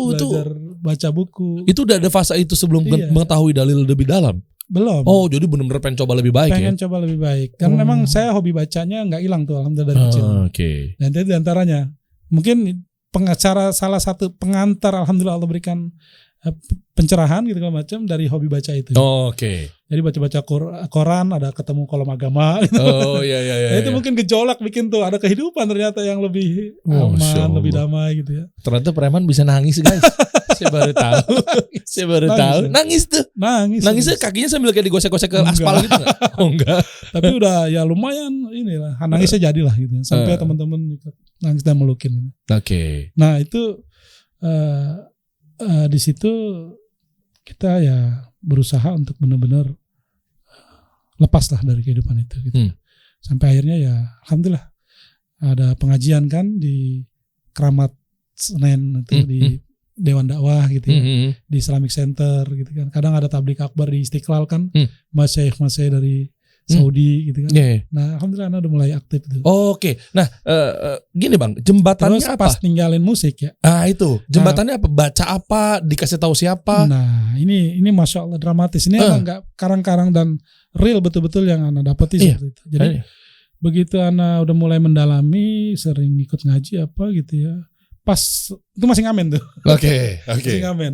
baca buku. Itu udah ada fase itu sebelum mengetahui dalil lebih dalam. Belum. Oh jadi benar-benar pengen coba lebih baik. Pengen coba lebih baik. Karena memang saya hobi bacanya nggak hilang tuh alhamdulillah dari kecil. Oke. Dan itu diantaranya. Mungkin salah satu pengantar alhamdulillah Allah berikan pencerahan gitu macam dari hobi baca itu. Oke. Jadi baca-baca Quran, ada ketemu kolom agama gitu. Oh iya. Nah, itu mungkin gejolak bikin tuh ada kehidupan ternyata yang lebih aman, lebih damai gitu ya. Ternyata preman bisa nangis guys. Saya baru tahu. Nangis tuh. Nangisnya kakinya sambil kayak digosek-gosek ke aspal gitu enggak? Oh enggak. Tapi udah ya lumayan inilah. Nangisnya jadilah gitu. Sampai teman-teman ikut nangis dan melukin. Oke. Nah, itu di situ kita ya berusaha untuk benar-benar lepaslah dari kehidupan itu gitu. Sampai akhirnya ya alhamdulillah ada pengajian kan di Keramat Senen itu di Dewan Dakwah gitu ya, di Islamic Center gitu kan. Kadang ada tablik akbar di Istiqlal kan, masyaikh dari Saudi gitu kan. Nah alhamdulillah udah mulai aktif tuh. Oke. Nah gini bang, jembatannya terus apa? Pas ninggalin musik ya. Itu jembatannya apa? Baca apa? Dikasih tahu siapa? Nah ini masya Allah dramatis. Ini emang nggak karang-karang dan real betul-betul yang Ana dapati seperti itu. Jadi begitu Ana udah mulai mendalami, sering ikut ngaji apa gitu ya. Pas itu masih ngamen tuh. Oke. Masih ngamen.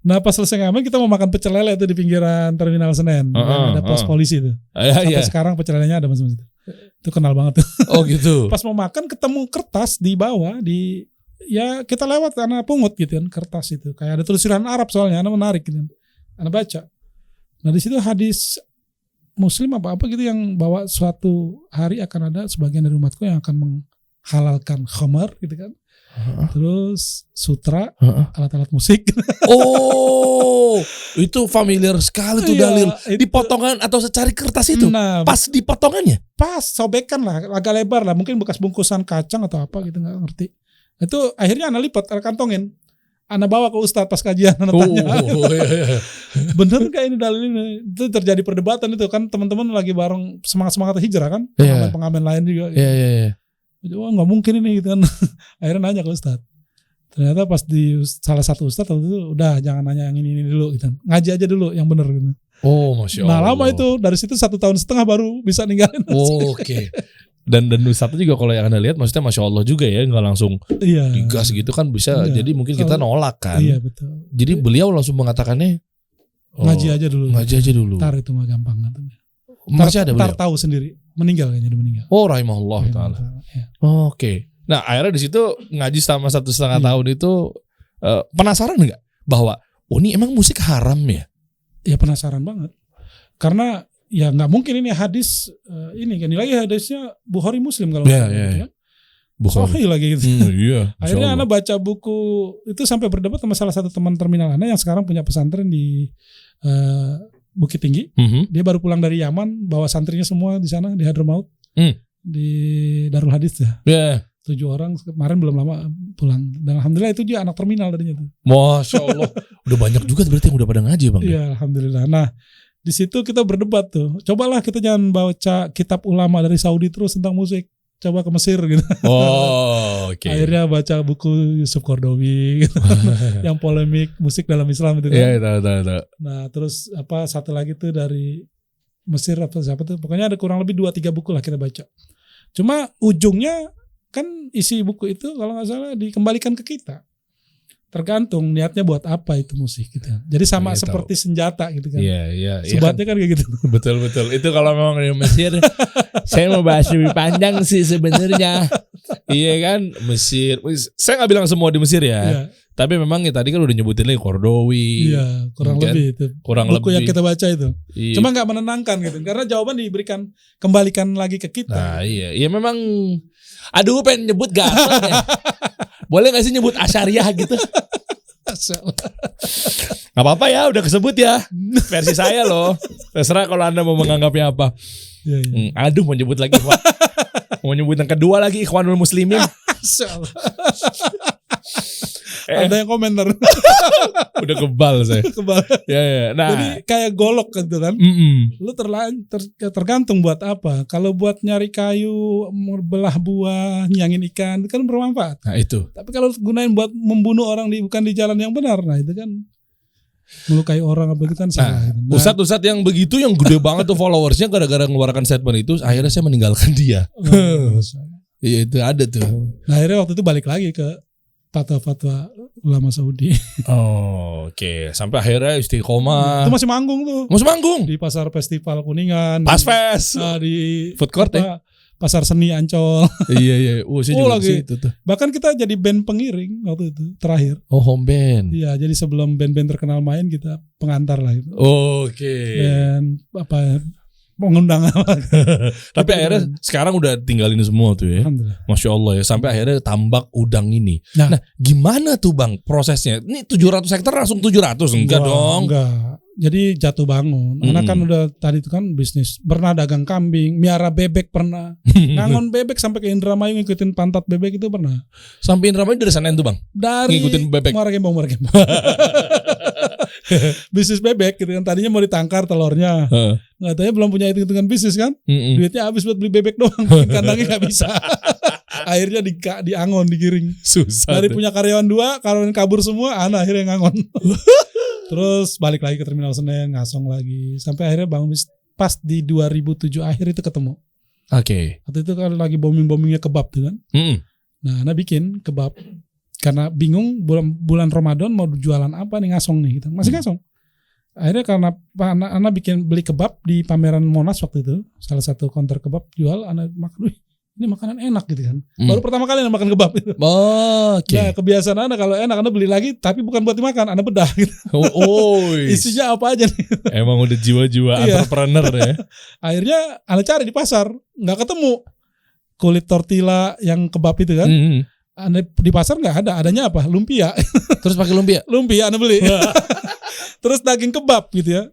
Nah pas selesai ngamen kita mau makan pecel lele itu di pinggiran Terminal Senen. Ada pos polisi tuh. Sampai sekarang pecel lelenya ada masih. Itu kenal banget tuh. Oh gitu. Pas mau makan ketemu kertas di bawah ya kita lewat karena pungut gitu kan kertas itu. Kayak ada tulisan Arab soalnya, Ana menarik gitu. Ana baca. Nah di situ hadis Muslim apa gitu yang bahwa suatu hari akan ada sebagian dari umatku yang akan menghalalkan khamar gitu kan. Terus sutra, alat-alat musik. Oh, itu familiar sekali tuh dalil. Di potongan atau secari kertas itu. Nah, pas di potongannya? Pas, sobekan lah, agak lebar lah. Mungkin bekas bungkusan kacang atau apa gitu, nggak ngerti. Itu akhirnya Ana lipat, Ana kantongin. Ana bawa ke Ustadz pas kajian, Ana tanya. Bener gak ini dalil ini? Itu terjadi perdebatan itu kan, teman-teman lagi bareng semangat-semangat hijrah kan. Pengamen lain juga. Iya. Wah nggak mungkin ini gitu kan. Akhirnya nanya ke Ustadz. Ternyata pas di salah satu Ustadz waktu itu udah jangan nanya yang ini dulu gitu. Ngaji aja dulu yang bener gitu. Oh masya Allah. Nah lama itu dari situ 1,5 tahun baru bisa ninggalin. Oke. Dan Ustadz juga kalau yang Anda lihat maksudnya masya Allah juga ya, nggak langsung digas gitu kan bisa. Jadi mungkin kita nolak kan. Iya betul. Jadi beliau langsung mengatakannya ngaji aja dulu. Tar itu mah gampang. Masih ada beliau. Tar tahu sendiri. Meninggal kayaknya, udah meninggal. Oh rahimahullah ta'ala. Oke. Nah akhirnya di situ ngaji selama 1,5 tahun itu penasaran nggak bahwa ini emang musik haram ya? Ya penasaran banget. Karena ya nggak mungkin ini hadis ini kan lagi hadisnya Bukhari Muslim kalau ya. Bukhari lagi gitu. Akhirnya Ana baca buku itu sampai berdebat sama salah satu teman terminal Ana yang sekarang punya pesantren di Bukit Tinggi. Dia baru pulang dari Yaman, bawa santrinya semua di sana di Hadramaut. Di Darul Hadis ya. 7 orang kemarin belum lama pulang. Dan alhamdulillah itu dia anak terminal tadinya tuh. Masya Allah. Udah banyak juga berarti yang udah pada ngaji bang. Iya alhamdulillah. Nah di situ kita berdebat tuh. Cobalah kita jangan baca kitab ulama dari Saudi terus tentang musik. Coba ke Mesir gitu. Oh, oke. Akhirnya baca buku Yusuf Qaradawi gitu. Yang polemik musik dalam Islam itu kan. Iya, tahu. Nah, terus satu lagi tuh dari Mesir siapa tuh? Pokoknya ada kurang lebih 2-3 buku lah kita baca. Cuma ujungnya kan isi buku itu kalau nggak salah dikembalikan ke kita. Tergantung niatnya buat apa itu musik gitu. Jadi sama seperti senjata gitu kan. Iya. Sebatnya kan kayak gitu. Betul. Itu kalau memang di Mesir saya mau bahas lebih panjang sih sebenarnya. Iya kan, Mesir. Saya nggak bilang semua di Mesir ya. Iya. Tapi memang tadi kan udah nyebutin lagi Qaradawi. Iya, kurang lebih itu. Buku yang kita baca itu. Iya. Cuma nggak menenangkan gitu. Karena jawaban diberikan kembalikan lagi ke kita. Nah iya. Ya memang aduh pengen nyebut gak apa ya. Boleh gak sih nyebut Asyariah gitu? Gak apa-apa ya, udah kesebut ya. Versi saya loh. Terserah kalau Anda mau menganggapnya apa. Ya. Aduh, mau nyebut lagi. Mau nyebut yang kedua lagi, Ikhwanul Muslimin. Ada yang komentar. Udah kebal saya. Kebal. Ya. Nah, jadi kayak golok gitu kan. Lu tergantung buat apa. Kalau buat nyari kayu, belah buah, nyangin ikan, itu kan bermanfaat. Nah itu. Tapi kalau gunain buat membunuh orang bukan di jalan yang benar, nah itu kan melukai orang apa itu kan salah. Nah, Ustadz yang begitu yang gede banget tuh followersnya gara-gara mengeluarkan statement itu, akhirnya saya meninggalkan dia. Iya itu ada tuh. Nah akhirnya waktu itu balik lagi ke fatwa-fatwa ulama Saudi. Oke. Sampai akhirnya istiqomah. Itu masih manggung tuh. Masih manggung di pasar festival Kuningan. Pas fest. Di food court ya. Pasar seni Ancol. Iya. Saya juga lagi. Situ tuh. Bahkan kita jadi band pengiring waktu itu terakhir. Home band. Iya, jadi sebelum band-band terkenal main kita pengantar lah gitu. Oke. Dan mengundang Tapi akhirnya sekarang udah tinggalin semua tuh ya. Masya Allah ya. Sampai akhirnya tambak udang ini. Nah gimana tuh Bang prosesnya? Ini 700 hektar langsung 700? Enggak dong. Enggak. Jadi jatuh bangun. Anak kan udah tadi itu kan bisnis. Pernah dagang kambing, miara bebek pernah. Ngangon bebek sampai ke Indramayu ngikutin pantat bebek itu pernah. Sampai Indramayu dari sana tuh Bang? Dari ngikutin bebek. Muara Gembong. Bisnis bebek gitu kan. Tadinya mau ditangkar telurnya. Nggak tahu ya belum punya hitung-hitungan bisnis kan. Duitnya habis buat beli bebek doang. Bikin kandangnya nggak bisa. Akhirnya diangon, digiring. Susah. Dari punya karyawan 2, karyawan kabur semua, akhirnya ngangon. Terus balik lagi ke Terminal Senen, ngasong lagi. Sampai akhirnya bangun pas di 2007 akhir itu ketemu. Oke. Waktu itu kan lagi booming-boomingnya kebab tuh kan. Nah, Ana bikin kebab. Karena bingung bulan Ramadan mau jualan apa nih, ngasong nih gitu. Masih ngasong. Akhirnya karena Ana beli kebab di pameran Monas waktu itu. Salah satu counter kebab jual, Ana makan, ini makanan enak gitu kan. Baru pertama kali Ana makan kebab itu. Oke. Nah, kebiasaan Ana kalau enak Ana beli lagi, tapi bukan buat dimakan, Ana bedah gitu. Isinya apa aja nih. Emang udah jiwa-jiwa entrepreneur ya. Akhirnya Ana cari di pasar, nggak ketemu kulit tortilla yang kebab itu kan. Ana di pasar nggak ada, adanya apa? Lumpia. Terus pakai lumpia? Lumpia Ana beli. Terus daging kebab gitu ya.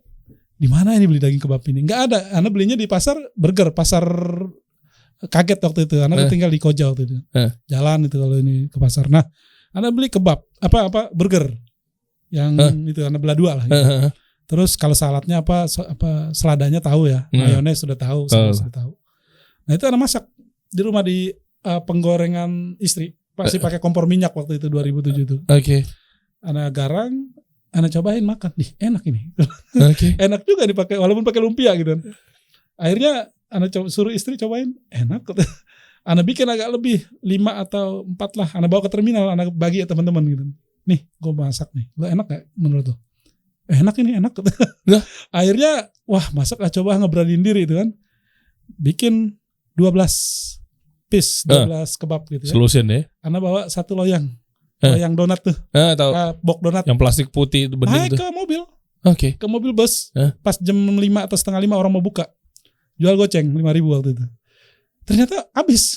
Di mana ini beli daging kebab ini? Nggak ada. Ana belinya di pasar burger, pasar kaget waktu itu. Ana tinggal di Koja waktu itu. Jalan itu kalau ini ke pasar. Nah, Ana beli kebab, burger. Yang itu Ana belah 2 lah. Gitu. Terus kalau saladnya seladanya tahu ya. Mayones sudah tahu, saus sudah tahu. Nah, itu Ana masak di rumah di penggorengan istri. Masih pakai kompor minyak waktu itu 2007 itu. Oke. Ana garang, Ana cobain makan. Enak ini. Oke. Enak juga dipakai walaupun pakai lumpia gitu. Akhirnya Ana suruh istri cobain, enak. Ana bikin agak lebih 5 atau 4 lah. Ana bawa ke terminal, Ana bagi ya teman-teman gitu. Nih, gue masak nih. Lo enak gak menurut lo? Enak ini, enak. Akhirnya, wah masak lah, coba ngeberaniin diri itu kan. Bikin 12 piece, 12 kebab gitu ya. Solution ya. Ana bawa 1 loyang. Loyang donat tuh. Tahu. Box donat. Yang plastik putih itu bening ke mobil. Oke. Ke mobil bus. Pas jam 5 atau setengah 5 orang mau buka. Jual goceng 5.000 waktu itu. Ternyata habis.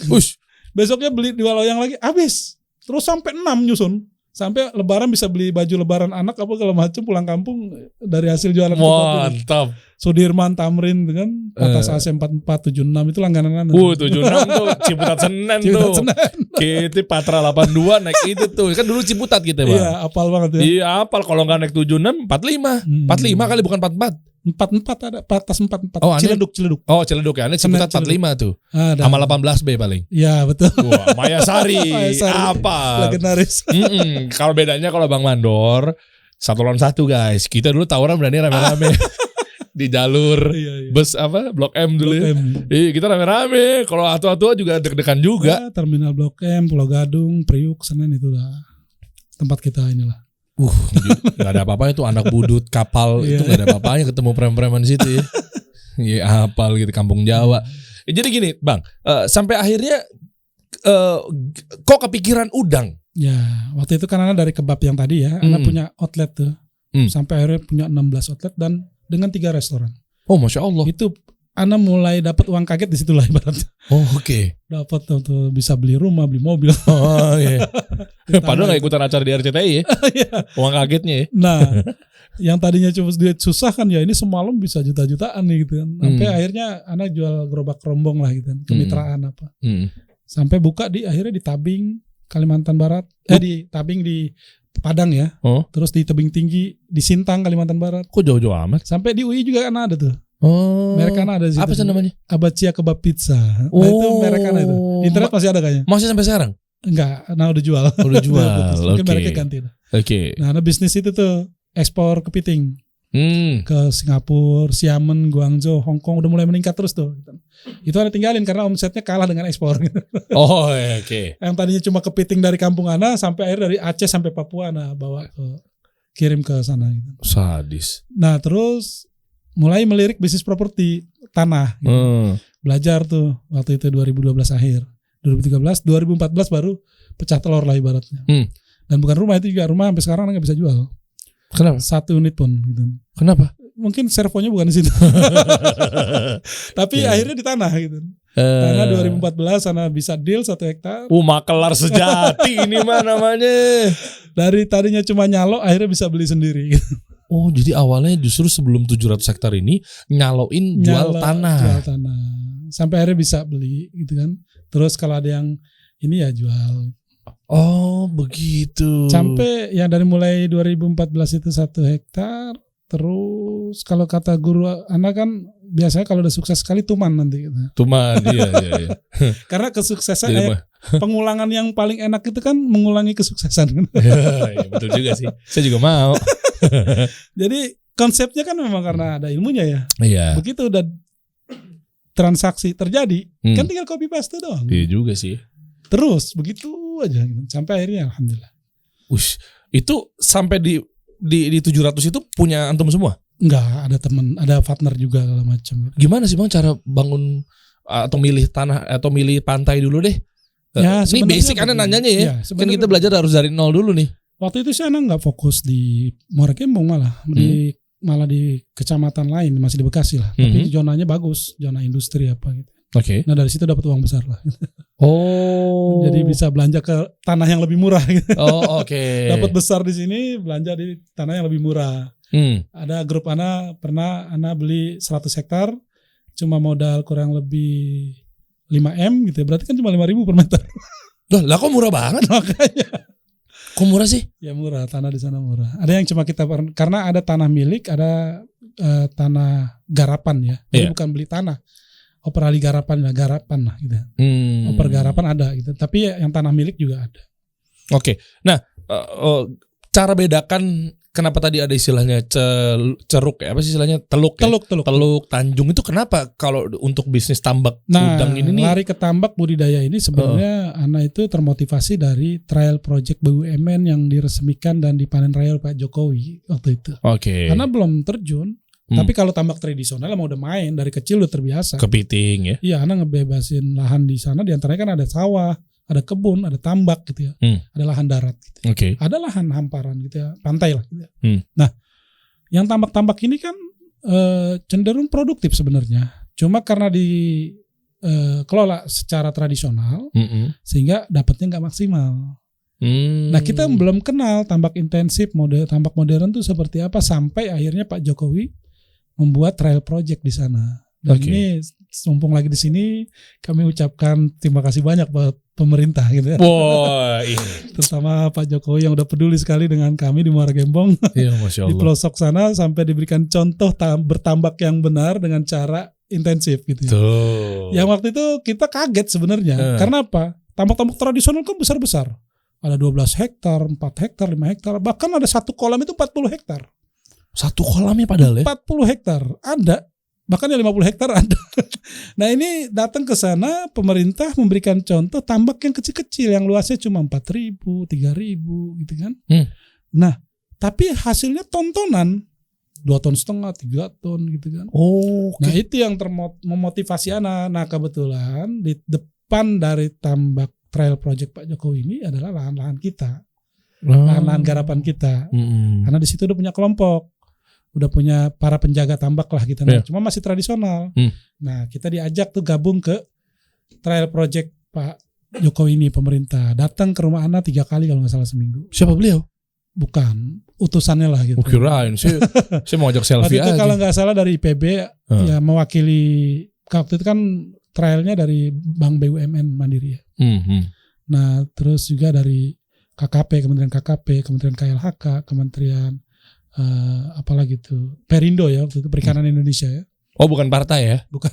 Besoknya beli 2 loyang lagi, habis. Terus sampai 6 nyusun. Sampai lebaran bisa beli baju lebaran anak apa kalau macam pulang kampung dari hasil jualan. Mantap. Sudirman, Tamrin itu kan atas AC 4476 itu langganan. 76 tuh Ciputat Senen tuh. Kita Patra 82 naik itu tuh. Kan dulu Ciputat kita, Bang. Iya, apal banget ya. Iya, apal kalau enggak naik 76 45. 45 kali bukan 44. 44 ada, atas 44. Ciledug. Oh, Ciledug ya. Ini Ciputat 45 tuh. Sama 18B paling. Iya, betul. Wah, Mayasari. Apa? Legendaris. Kalau bedanya kalau Bang Mandor 1 lawan 1 guys. Kita dulu tawuran berani rame-rame. Di jalur bus Blok M dulu ya. Kita rame-rame. Kalau atu-atu juga deg-degan juga. Terminal Blok M, Pulau Gadung, Priuk, Senen itulah tempat kita inilah. Gak ada apa-apanya tuh anak budut kapal itu gak ada apa-apanya ketemu preman-preman situ ya. Iya apal gitu kampung Jawa. Jadi gini Bang, sampai akhirnya kok kepikiran udang? Ya waktu itu kan Ana dari kebab yang tadi ya, Ana punya outlet tuh. Sampai akhirnya punya 16 outlet dan dengan 3 restoran. Oh Masya Allah. Itu Ana mulai dapat uang kaget di situ lah ibaratnya. Oke. Dapat tuh bisa beli rumah, beli mobil. Oh iya. Padahal nggak ikutan acara di RCTI ya. Uang kagetnya ya. Nah, yang tadinya cuma duit susah kan ya ini semalam bisa juta-jutaan nih gitu kan. Sampai akhirnya Ana jual gerobak rombong lah gitu kan, kemitraan apa. Sampai buka akhirnya di Tabing Kalimantan Barat. Di Tabing di Padang ya. Terus di Tebing Tinggi di Sintang Kalimantan Barat. Kok jauh-jauh amat? Sampai di UI juga kan ada tuh. Merek Ana ada di situ. Apa sih namanya? Abacia Kebab Pizza. Nah itu merek Ana itu. Di internet masih ada kayaknya. Masih sampai sekarang? Enggak, Ana udah jual. Udah jual. Mungkin mereknya ganti. Oke. Nah, Ana bisnis itu tuh ekspor kepiting. Ke Singapura, Xiamen, Guangzhou, Hong Kong udah mulai meningkat terus tuh. Itu Ana tinggalin karena omsetnya kalah dengan ekspor. Oh, oke. Yang tadinya cuma kepiting dari kampung Ana sampai akhir dari Aceh sampai Papua Ana bawa kirim ke sana gitu. Sadis. Nah, terus mulai melirik bisnis properti tanah gitu. Belajar tuh waktu itu 2012 akhir 2013 2014 baru pecah telur lah ibaratnya. Dan bukan rumah itu juga rumah sampai sekarang nggak bisa jual. Kenapa? 1 unit pun gitu. Kenapa? Mungkin servonya bukan di situ. Tapi akhirnya di tanah gitu. Tanah 2014 sana bisa deal 1 hektar. Makelar sejati ini mah namanya. Dari tadinya cuma nyalo akhirnya bisa beli sendiri gitu. Oh, jadi awalnya justru sebelum 700 hektar ini jual tanah. Jual tanah. Sampai akhirnya bisa beli gitu kan. Terus kalau ada yang ini ya jual. Oh, begitu. Sampai yang dari mulai 2014 itu 1 hektar. Terus kalau kata guru Ana kan biasanya kalau udah sukses sekali tuman nanti gitu. Tuman, iya. Karena kesuksesan pengulangan yang paling enak itu kan mengulangi kesuksesan. Ya, betul juga sih. Saya juga mau. Jadi konsepnya kan memang karena ada ilmunya ya. Iya. Begitu udah transaksi terjadi, kan tinggal copy paste doang. Iya juga sih. Terus begitu aja gitu. Sampai akhirnya alhamdulillah. Itu sampai di 700 itu punya antum semua? Enggak, ada teman, ada partner juga segala macam. Gimana sih Bang cara bangun atau milih tanah atau milih pantai dulu deh? Ya, ini basic Anda nanyanya ya. Kan kita belajar harus dari nol dulu nih. Waktu itu saya nggak fokus di Muara Gembong malah di kecamatan lain, masih di Bekasi lah. Tapi zonanya bagus, zona industri apa gitu. Oke. Nah dari situ dapat uang besar lah. Oh. Jadi bisa belanja ke tanah yang lebih murah. Gitu. Oh oke. Dapat besar di sini, belanja di tanah yang lebih murah. Ada grup Ana pernah Ana beli 100 hektar, cuma modal kurang lebih 5M gitu. Berarti kan cuma 5.000 per meter. Lah kok murah banget? Makanya. Kok murah sih? Ya murah, tanah di sana murah. Ada yang cuma kita karena ada tanah milik, ada tanah garapan ya. Jadi bukan beli tanah. Operali garapan lah gitu. Oper garapan ada gitu. Tapi yang tanah milik juga ada. Oke. Nah, cara bedakan kenapa tadi ada istilahnya ceruk ya? Apa sih istilahnya? Teluk ya? Teluk Tanjung itu kenapa kalau untuk bisnis tambak udang ini nih? Lari ke tambak budidaya ini sebenarnya Ana itu termotivasi dari trial project BUMN yang diresmikan dan dipanen raya Pak Jokowi waktu itu. Oke. Karena belum terjun. Tapi kalau tambak tradisional mau udah main dari kecil udah terbiasa. Kepiting ya? Iya, Ana ngebebasin lahan di sana. Di antaranya kan ada sawah, ada kebun, ada tambak gitu ya. Ada lahan darat gitu. Oke. Ada lahan hamparan gitu ya, pantai lah gitu ya. Nah, yang tambak-tambak ini kan cenderung produktif sebenarnya. Cuma karena dikelola secara tradisional, sehingga dapatnya nggak maksimal. Nah, kita belum kenal tambak intensif, tambak modern tuh seperti apa sampai akhirnya Pak Jokowi membuat trial project di sana. Dan ini mumpung lagi di sini, kami ucapkan terima kasih banyak buat pemerintah gitu ya. Terutama Pak Jokowi yang udah peduli sekali dengan kami di Muara Gembong. Iya, Masya Allah. Di pelosok sana sampai diberikan contoh bertambak yang benar dengan cara intensif gitu ya. Yang waktu itu kita kaget sebenarnya. Karena apa? Tambak-tambak tradisional kan besar-besar. Ada 12 hektar, 4 hektar, 5 hektar. Bahkan ada satu kolam itu 40 hektar. Satu kolamnya padahal ya? 40 hektar. Ada. Bahkan ya 50 hektar ada. Nah ini datang ke sana, pemerintah memberikan contoh tambak yang kecil-kecil. Yang luasnya cuma 4.000, 3.000 gitu kan. Nah tapi hasilnya tontonan. 2,5 ton, 3 ton gitu kan. Nah itu yang memotivasi anak. Nah kebetulan di depan dari tambak trial project Pak Jokowi ini adalah lahan-lahan kita. Lahan-lahan garapan kita. Karena di situ udah punya kelompok. udah punya para penjaga tambak lah kita. Cuma masih tradisional. Nah kita diajak tuh gabung ke trial project Pak Jokowi ini, pemerintah. Datang ke rumah Ana 3 kali kalau nggak salah seminggu. Siapa beliau? Bukan, utusannya lah gitu. Kirain saya mau ajak selfie aja. Kalau nggak salah dari IPB ya mewakili, waktu itu kan trialnya dari Bank BUMN Mandiri ya. Nah terus juga dari KKP, Kementerian KLHK, Kementerian apalagi tuh Perindo ya waktu itu, Perikanan Indonesia ya. Oh bukan partai ya? Bukan.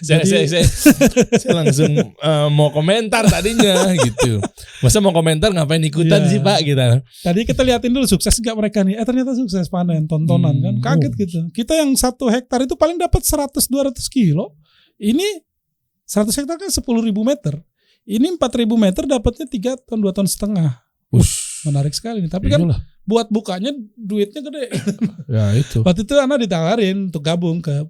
saya langsung mau komentar tadinya gitu. Masa mau komentar ngapain ikutan sih Pak gitu. Tadi kita liatin dulu sukses gak mereka nih. Ternyata sukses, panen, tontonan kan. Kaget gitu. Kita yang 1 hektar itu paling dapat 100-200 kilo. Ini 100 hektar kan 10.000 meter. Ini 4.000 meter dapatnya 3 ton, 2 ton setengah. Menarik sekali nih. Tapi kan buat bukanya duitnya gede. Ya itu. Waktu itu Ana ditawarin untuk gabung ke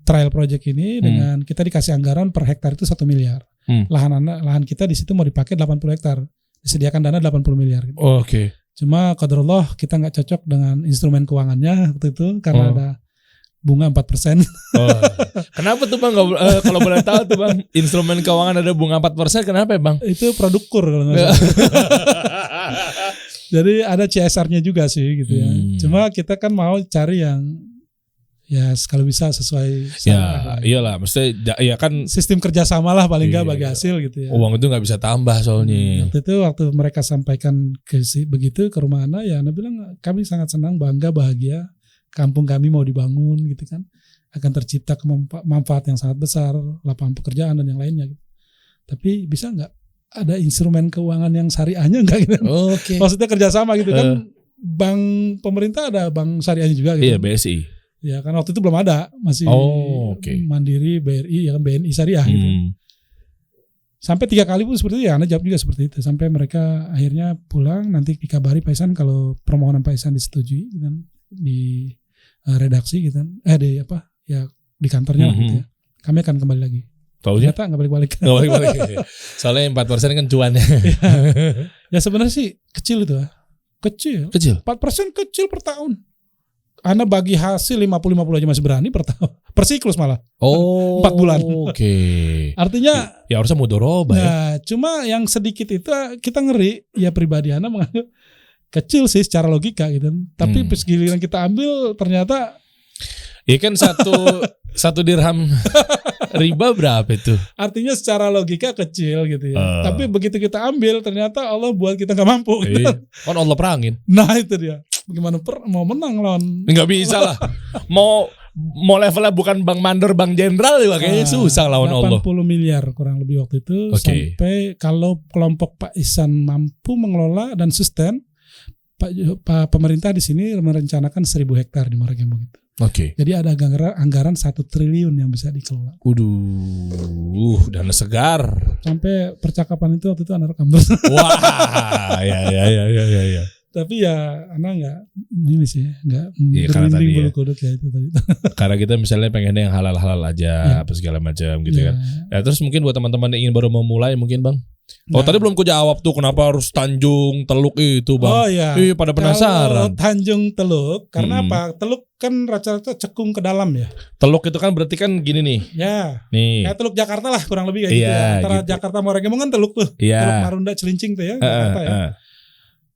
trial project ini dengan kita dikasih anggaran per hektar itu 1 miliar. Lahan kita di situ mau dipakai 80 hektar. Disediakan dana 80 miliar. Gitu. Oke. Cuma qadarullah kita nggak cocok dengan instrumen keuangannya waktu itu karena ada bunga 4%. Kenapa tuh Bang? Kalau boleh tahu tuh Bang, instrumen keuangan ada bunga 4%, kenapa ya Bang? Itu produk kur kalau nggak salah. Jadi ada CSR-nya juga sih gitu ya. Cuma kita kan mau cari yang ya kalau bisa sesuai. Ya iyalah, mesti ya kan sistem kerjasama lah paling nggak bagi hasil gitu ya. Uang itu nggak bisa tambah soalnya. Waktu mereka sampaikan begitu ke rumah Ana ya, Ana bilang kami sangat senang, bangga, bahagia. Kampung kami mau dibangun gitu kan, akan tercipta manfaat yang sangat besar, lapangan pekerjaan dan yang lainnya gitu. Tapi bisa nggak ada instrumen keuangan yang syariahnya enggak gitu? Maksudnya kerjasama gitu kan, bank pemerintah ada bank syariahnya juga gitu. Iya, BSI. Ya kan waktu itu belum ada, masih Mandiri, BRI, ya kan BNI syariah gitu. Sampai 3 kali pun seperti itu ya, Ana jawab juga seperti itu. Sampai mereka akhirnya pulang, nanti dikabari Pak Ihsan kalau permohonan Pak Ihsan disetujui gitu kan, di redaksi gitu kan, di kantornya gitu ya. Kami akan kembali lagi. Taunya? Ternyata nggak balik-balik. Soalnya 4% kan cuannya. Ya sebenarnya sih kecil itu, kecil. 4% kecil per tahun. Ana bagi hasil 50-50 aja masih berani per tahun. Per siklus malah. 4 bulan. Artinya ya harusnya mudoroba ya. Cuma yang sedikit itu kita ngeri. Ya pribadi Ana menganggap kecil sih secara logika gitu. Tapi pas giliran kita ambil ternyata. Ya kan satu dirham riba berapa itu? Artinya secara logika kecil gitu ya. Tapi begitu kita ambil ternyata Allah buat kita gak mampu gitu. Kan Allah perangin. Nah itu dia. Bagaimana mau menang lawan? Nggak bisa lah. Mau levelnya bukan Bang Mandor, Bang Jenderal juga kayaknya susah lawan 80 Allah. 80 miliar kurang lebih waktu itu. Sampai kalau kelompok Pak Ihsan mampu mengelola dan sustain, Pak pemerintah di sini merencanakan 1.000 hektar di Muaragembong itu. Jadi ada anggaran 1 triliun yang bisa dikelola. Dana segar. Sampai percakapan itu waktu itu Ana rekam terus. Wah, ya. Tapi ya Ana nggak berlinding bulu kuduk ya itu tadi. Karena kita misalnya pengennya yang halal-halal aja, apa segala macam gitu kan. Ya terus mungkin buat teman-teman yang ingin baru mau mulai mungkin Bang. Tadi belum ku jawab tuh kenapa harus Tanjung Teluk itu Bang. Pada penasaran. Kalau Tanjung Teluk karena apa? Teluk kan rata-rata cekung ke dalam ya. Teluk itu kan berarti kan gini nih. Ya. Nih. Kayak Teluk Jakarta lah kurang lebih kayak gitu ya. Antara gitu. Jakarta Muaragembong kan teluk tuh. Teluk Marunda Cilincing tuh ya, Jakarta ya.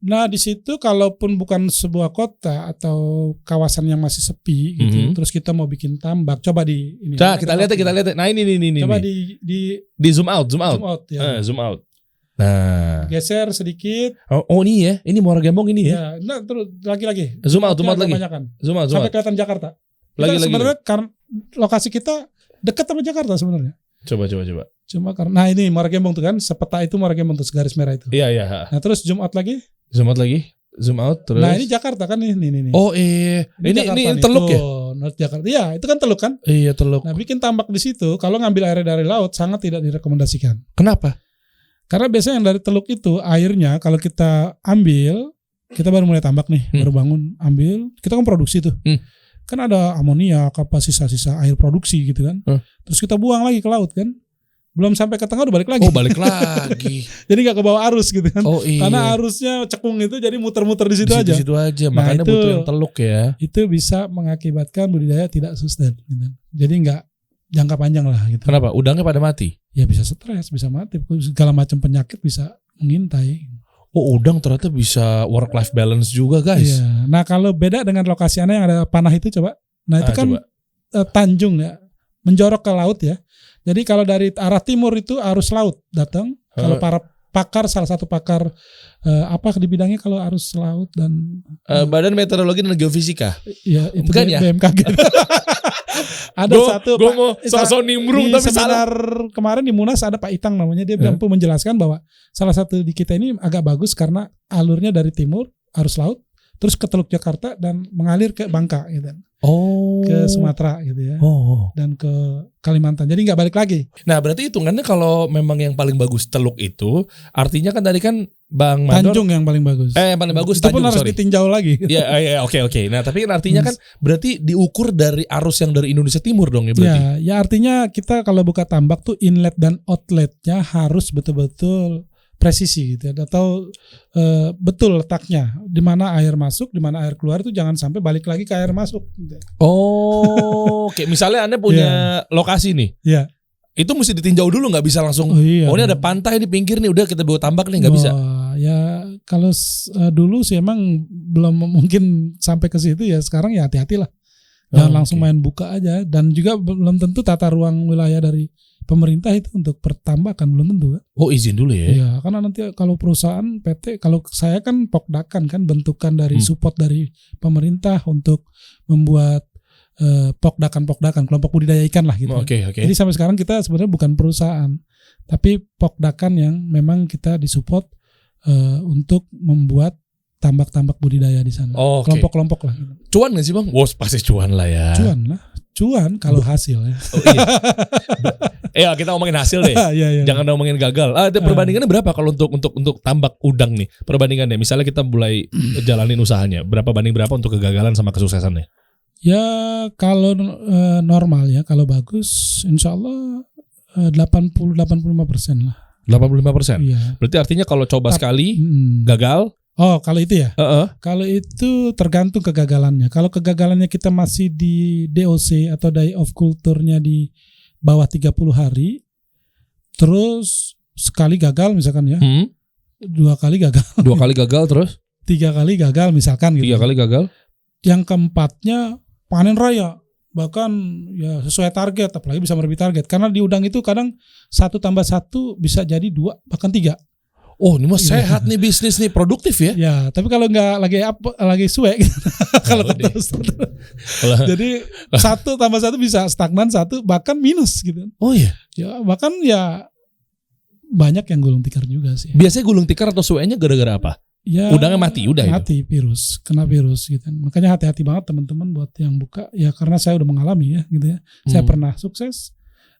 Nah di situ kalaupun bukan sebuah kota atau kawasan yang masih sepi gitu, terus kita mau bikin tambak, coba di ini. Kita lihat. Nah ini. Coba di zoom out. Ya. Zoom out. Nah. Geser sedikit. Oh ini ya, ini Muaragembong ini ya. Nah terus lagi. Zoom out lagi. Zoom out. Sampai kelihatan Jakarta. Lagi. Sebenarnya karena lokasi kita dekat sama Jakarta sebenarnya. Coba. Cuma karena ini Muaragembong tuh kan, sepeta itu Muaragembong tuh garis merah itu. Iya. Nah terus zoom out lagi. Zoom out terus. Nah ini Jakarta kan nih. Oh iya. Ini teluk ya? North Jakarta. Iya itu kan teluk kan? Iya teluk. Nah bikin tambak di situ kalau ngambil air dari laut sangat tidak direkomendasikan. Kenapa? Karena biasanya yang dari teluk itu airnya kalau kita ambil, kita baru mulai tambak nih, baru bangun ambil, kita kan produksi tuh. Kan ada amonia, sisa-sisa air produksi gitu kan. Terus kita buang lagi ke laut kan. belum sampai ke tengah udah balik lagi. Oh, balik lagi. Jadi nggak ke bawah arus gitu kan. Oh iya. Karena arusnya cekung itu jadi muter-muter di situ aja. Di situ aja. Makanya butuh yang teluk ya. Itu bisa mengakibatkan budidaya tidak sustain gitu. Jadi nggak jangka panjang lah gitu. Kenapa? Udangnya pada mati? Ya bisa stres, bisa mati, segala macam penyakit bisa mengintai. Oh, udang ternyata bisa work life balance juga, guys. Iya. Nah, kalau beda dengan lokasi Anda yang ada panah itu coba. Nah, itu kan tanjung ya, menjorok ke laut ya. Jadi kalau dari arah timur itu arus laut datang. Kalau para pakar, salah satu pakar apa di bidangnya kalau arus laut dan Badan Meteorologi dan Geofisika. Ya, itu bukan ya? BMKG. Ada satu gue mau sosok nimbrung tapi seminar kemarin di Munas ada Pak Itang namanya, dia mampu menjelaskan bahwa salah satu di kita ini agak bagus karena alurnya dari timur arus laut terus ke Teluk Jakarta dan mengalir ke Bangka gitu. Ke Sumatera gitu ya. Dan ke Kalimantan. Jadi nggak balik lagi. Nah, berarti hitungannya kalau memang yang paling bagus teluk itu, artinya kan tadi kan Bang Mandor, Tanjung yang paling bagus. Yang paling bagus itu Tanjung, pun harus ditinjau lagi. Ya, oke. Nah, tapi kan artinya kan berarti diukur dari arus yang dari Indonesia Timur dong ya berarti. Ya artinya kita kalau buka tambak tuh inlet dan outletnya harus betul-betul presisi gitu ya, atau betul letaknya di mana air masuk, di mana air keluar, itu jangan sampai balik lagi ke air masuk. Oke, misalnya Anda punya lokasi nih. Iya. Itu mesti ditinjau dulu, nggak bisa langsung. Iya, ini ada pantai di pinggir nih, udah kita bawa tambak nih, nggak bisa. Ya kalau dulu sih emang belum mungkin sampai ke situ ya. Sekarang ya hati-hatilah. Jangan langsung main buka aja, dan juga belum tentu tata ruang wilayah dari pemerintah itu untuk pertambakan belum tentu. Oh, izin dulu ya? Iya, karena nanti kalau perusahaan PT, kalau saya kan Pokdakan kan bentukan dari support dari pemerintah untuk membuat Pokdakan kelompok budidaya ikan lah gitu. Oke. Jadi sampai sekarang kita sebenarnya bukan perusahaan, tapi Pokdakan yang memang kita disupport untuk membuat tambak-tambak budidaya di sana. Kelompok-kelompok lah. Cuan nggak sih Bang? Pasti cuan lah ya. Cuan kalau hasil ya. Iya, kita ngomongin hasil deh. Iya. Jangan ngomongin gagal. Perbandingannya berapa kalau untuk tambak udang nih? Perbandingannya, misalnya kita mulai jalanin usahanya, berapa banding berapa untuk kegagalan sama kesuksesannya? Ya kalau normal ya, kalau bagus, insya Allah 80-85% lah. 85%. Iya. Berarti artinya kalau coba sekali gagal. Oh, kalau itu ya? Kalau itu tergantung kegagalannya. Kalau kegagalannya kita masih di DOC atau day of culture-nya di bawah 30 hari, terus sekali gagal misalkan ya, 2 kali gagal. 2 kali gagal terus? 3 kali gagal misalkan gitu. 3 kali gagal. Yang keempatnya panen raya. Bahkan ya sesuai target, apalagi bisa melebihi target. Karena di udang itu kadang 1 tambah 1 bisa jadi 2 bahkan 3. Oh, ini mah sehat nih bisnis nih, produktif ya? Ya, tapi kalau nggak lagi suwe gitu. Kalau terus. Jadi 1 tambah 1 bisa stagnan, 1 bahkan minus gitu. Oh iya? Ya, bahkan ya banyak yang gulung tikar juga sih. Biasanya gulung tikar atau suenya gara-gara apa? Ya, udangnya mati, mati itu. Kena virus gitu. Makanya hati-hati banget teman-teman buat yang buka. Ya karena saya udah mengalami ya gitu ya. Saya pernah sukses,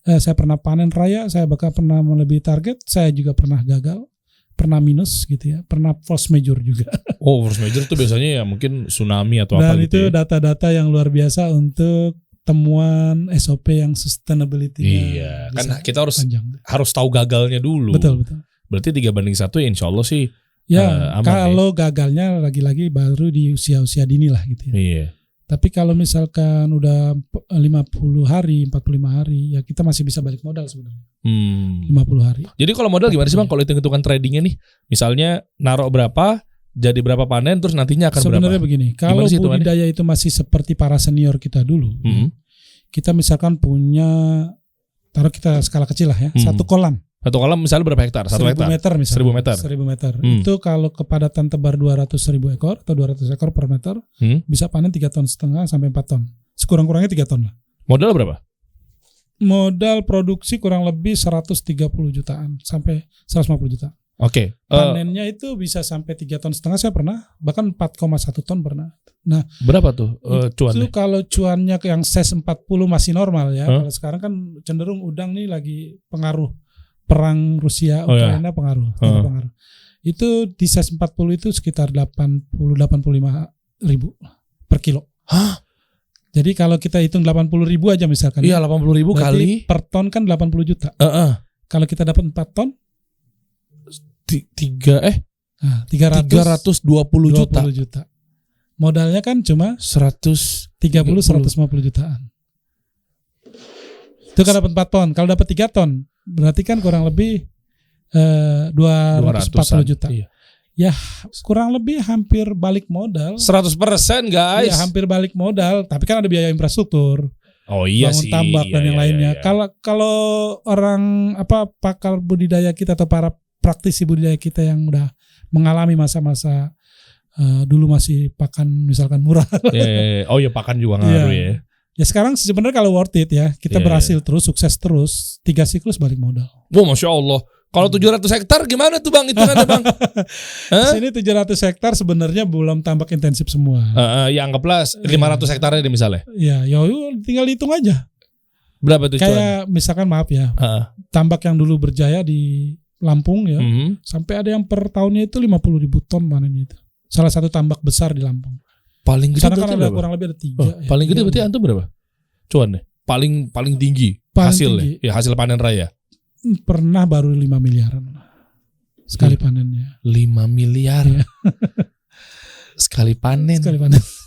saya pernah panen raya, saya bahkan pernah melebihi target, saya juga pernah gagal. Pernah minus gitu ya, pernah force major juga. Oh, force major itu biasanya ya mungkin tsunami atau dan apa gitu. Dan itu data-data yang luar biasa untuk temuan SOP yang sustainability. Iya, kan kita harus tahu gagalnya dulu. Betul. Berarti 3:1 ya insya Allah sih. Ya, kalau gagalnya lagi-lagi baru di usia-usia dini lah gitu ya. Iya. Tapi kalau misalkan udah 50 hari, 45 hari, ya kita masih bisa balik modal sebenarnya. 50 hari. Jadi kalau modal gimana sih Bang kalau hitung-hitungan tradingnya nih? Misalnya naruh berapa, jadi berapa panen, terus nantinya akan sebenarnya berapa? Begini, kalau budidaya itu masih seperti para senior kita dulu, kita misalkan punya, taruh kita skala kecil lah ya, 1 kolam. 1 kolam misalnya berapa hektar? 1 hektar? 1000 meter misalnya. 1000 meter. Itu kalau kepadatan tebar 200.000 ekor atau 200 ekor per meter, bisa panen 3,5 ton sampai 4 ton. Sekurang-kurangnya 3 ton lah. Modal berapa? Modal produksi kurang lebih 130 jutaan sampai 150 juta. Oke. Panennya itu bisa sampai 3,5 ton saya pernah, bahkan 4,1 ton pernah. Nah, berapa tuh cuannya? Itu kalau cuannya yang size 40 masih normal ya. Kalau sekarang kan cenderung udang nih lagi pengaruh perang Rusia Ukraina pengaruh. Itu di size 40 itu sekitar 85 ribu per kilo. Hah? Jadi kalau kita hitung 80 ribu aja misalkan. Iya, 80 ribu kali per ton kan 80 juta. Kalau kita dapat 4 ton 320 juta. Modalnya kan cuma 150 150 jutaan. Itu kan dapat 4 ton. Kalau dapat 3 ton berarti kan kurang lebih 240 juta. Iya. Ya kurang lebih hampir balik modal. 100% guys. Ya hampir balik modal. Tapi kan ada biaya infrastruktur. Oh iya bangun sih. tambak dan yang lainnya. Iya. Kalau orang pakar budidaya kita atau para praktisi budidaya kita yang udah mengalami masa-masa dulu masih pakan misalkan murah. Oh ya pakan juga ngaruh ya. Ya sekarang sebenarnya kalau worth it ya kita berhasil terus, sukses terus, 3 siklus balik modal. Wow, Masya Allah. Kalau 700 hektar gimana tuh Bang? Hitungannya Bang? Sini 700 hektar sebenarnya belum tambak intensif semua. Ya anggaplah 500 hektarnya deh misalnya. Ya tinggal hitung aja. Berapa tuh? Kayak misalkan maaf ya, tambak yang dulu berjaya di Lampung ya, sampai ada yang per tahunnya itu 50.000 ton panennya itu. Salah satu tambak besar di Lampung. Paling gede kan ada berapa? kurang lebih ada 3. Paling gede berarti antum berapa? Cuan deh. Paling tinggi hasil tinggi. Ya hasil panen raya. Pernah baru 5 miliaran sekali panennya. 5 miliar sekali panen.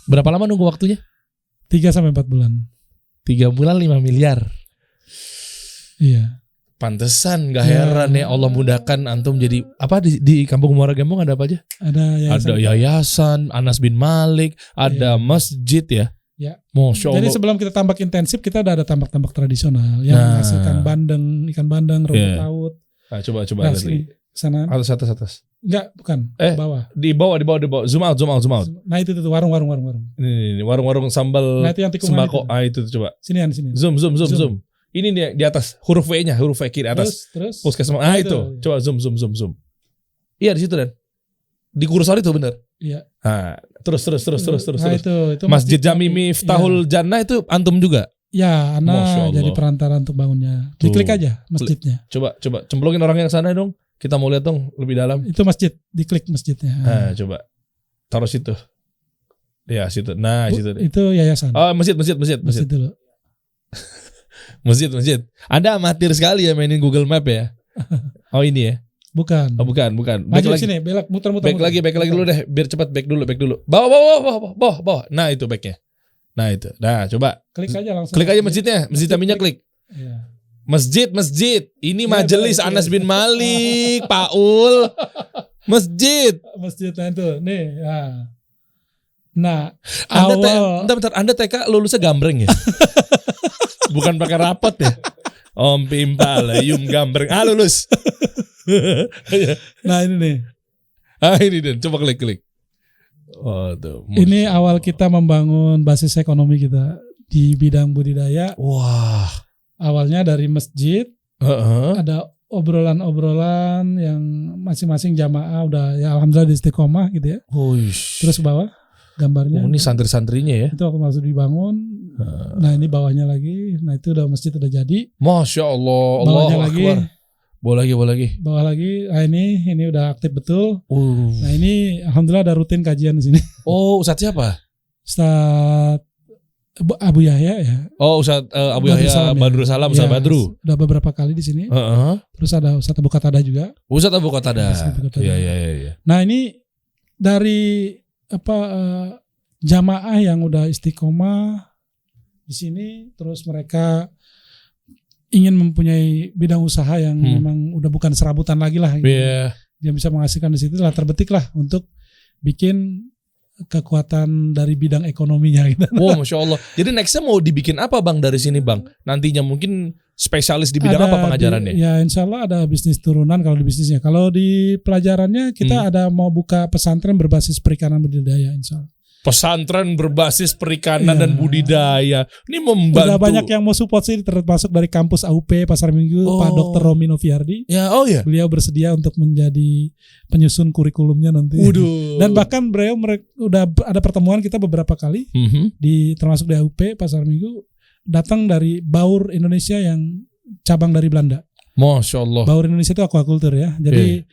Berapa lama nunggu waktunya? 3-4 bulan. 3 bulan 5 miliar. Iya. Pantesan gak heran ya Allah mudahkan antum jadi apa di Kampung Muara Gembong ada apa aja? Ada yayasan Anas bin Malik, ada masjid ya. Ya. Masya Allah. Jadi sebelum kita tambak intensif kita udah ada tambak-tambak tradisional yang menghasilkan ikan bandeng, rumput laut. Nah, coba lihat sini, sana. Atas. Enggak, bukan. Bawah. Di bawah. Zoom out. Nah itu warung. Ini warung sambal sembako. Itu coba. Sini. Zoom. Ini nih di atas huruf V-nya, huruf V kiri atas. Terus. Puskesmas. Itu. Coba zoom. Iya di situ Dan. Di kursor itu benar. Iya. Nah, terus. Nah, itu Masjid Jami Miftahul Jannah itu antum juga? Ya, Ana jadi perantara untuk bangunnya. Diklik aja masjidnya. Coba cemplungin orang yang sana dong. Kita mau lihat dong lebih dalam. Itu masjid, diklik masjidnya. Nah, coba. Taruh situ. Ya, situ. Nah, situ. Itu yayasan. Oh, masjid dulu. Masjid. Anda amatir sekali ya mainin Google Map ya. Oh, ini ya. Bukan. Oh, bukan. Maju sini, belok muter. Back lagi dulu deh, biar cepat back dulu. Bawah. Nah, itu backnya. Nah, itu. Nah, coba. Klik aja langsung. Klik aja masjidnya, masjid Aminya klik. Iya. Masjid. Ini majelis Anas bin Malik, Paul. Masjid nah itu. Nih, ya. Nah, bentar, Anda TK lulusnya gambreng ya? Bukan pakai rapot ya? Om Pimpal, Yum gambreng. Lulus. Nah ini nih. Ini Dan, coba klik. Ini awal kita membangun basis ekonomi kita di bidang budidaya. Wah. Awalnya dari masjid. Ada obrolan yang masing-masing jamaah udah ya alhamdulillah di istiqomah gitu ya. Terus ke bawah gambarnya. Ini santri-santrinya ya. Itu aku maksud dibangun. Nah ini bawahnya lagi. Nah itu udah masjid udah jadi. Masya Allah. Bawahnya lagi. Boleh lagi. Bawah lagi. Nah ini udah aktif betul. Nah ini alhamdulillah ada rutin kajian di sini. Oh, Ustadz siapa? Ustadz Abu Yahya ya. Oh, Ustadz Abu Yahya Badrul Salam, Ustadz Badru. Udah beberapa kali di sini. Terus ada Ustadz Abu Qatada juga. Ustadz Abu Qatada. Iya. Nah ini dari jamaah yang udah istiqomah di sini, terus mereka ingin mempunyai bidang usaha yang memang udah bukan serabutan lagi lah. Gitu. Dia bisa menghasilkan di situ lah, terbetik lah untuk bikin kekuatan dari bidang ekonominya. Gitu. Wow, Masya Allah. Jadi nextnya mau dibikin apa Bang dari sini Bang? Nantinya mungkin spesialis di bidang apa pengajarannya? Ya insya Allah ada bisnis turunan kalau di bisnisnya. Kalau di pelajarannya kita ada mau buka pesantren berbasis perikanan budidaya insya Allah. Pesantren berbasis perikanan dan budidaya. Ini membantu. Udah banyak yang mau support sih, termasuk dari kampus AUP Pasar Minggu, Pak Dr. Romi Noviardi. Ya, Beliau bersedia untuk menjadi penyusun kurikulumnya nanti. Dan bahkan beliau udah ada pertemuan kita beberapa kali termasuk di AUP Pasar Minggu, datang dari Baur Indonesia yang cabang dari Belanda. Masya Allah. Baur Indonesia itu aquaculture ya. Jadi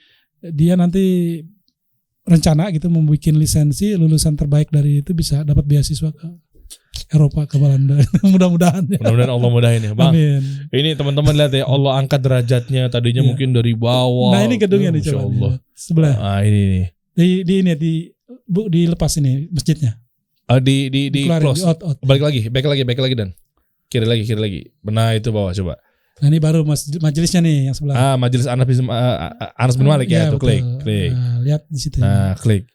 dia nanti rencana gitu membuat lisensi, lulusan terbaik dari itu bisa dapat beasiswa ke Eropa ke Belanda. Mudah-mudahan ya. Mudah-mudahan Allah mudahin ya, Bang. Amin. Ini teman-teman lihat ya, Allah angkat derajatnya, tadinya mungkin dari bawah. Nah, ini gedungnya nih, coba. Allah. Sebelah. Ah, ini nih. Dilepas ini masjidnya. Di close. Out. Balik lagi dan kiri lagi. Benar, itu bawah coba. Nah, ini baru majelisnya nih yang sebelah. Majelis Anas bin Malik ya, tuh klik. Nah, lihat di situ. Nah, klik.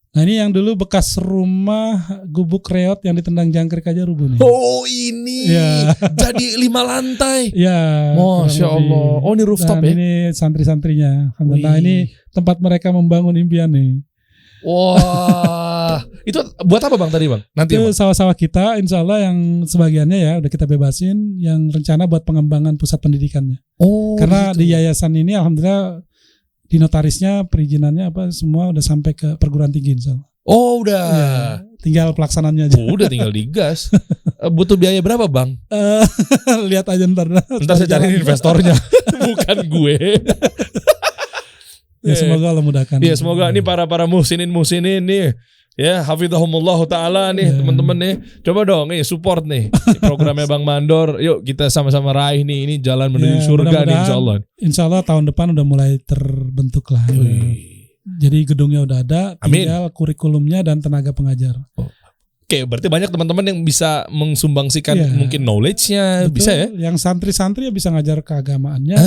Nah, ini yang dulu bekas rumah gubuk reot yang ditendang jangkrik aja rubuh nih. Oh, ini. Ya. Jadi 5 lantai. Ya. Masya Allah. Oh, ini rooftop ya. Ini santri-santrinya. Nah, ini tempat mereka membangun impian nih. Wah, itu buat apa Bang tadi Bang? Nanti itu sawah-sawah kita, insya Allah yang sebagiannya ya udah kita bebasin, yang rencana buat pengembangan pusat pendidikannya. Oh, karena gitu. Di yayasan ini alhamdulillah di notarisnya perizinannya apa semua udah sampai ke perguruan tinggi insya Allah. Oh udah, ya, tinggal pelaksananya aja. Udah tinggal digas. Butuh biaya berapa Bang? Lihat aja ntar saya cari investornya, bukan gue. Ya semoga Allah mudahkan. Ya semoga ini para muhsinin nih. Ya hafizahumullah ta'ala nih teman-teman nih. Coba dong nih support nih programnya Bang Mandor. Yuk kita sama-sama raih nih. Ini jalan menuju surga nih insyaallah. Insyaallah tahun depan udah mulai terbentuk lah. Jadi gedungnya udah ada, tinggal kurikulumnya dan tenaga pengajar. Oke, berarti banyak teman-teman yang bisa mengsumbangsikan mungkin knowledge-nya. Betul, bisa ya. Yang santri-santri ya bisa ngajar keagamaannya.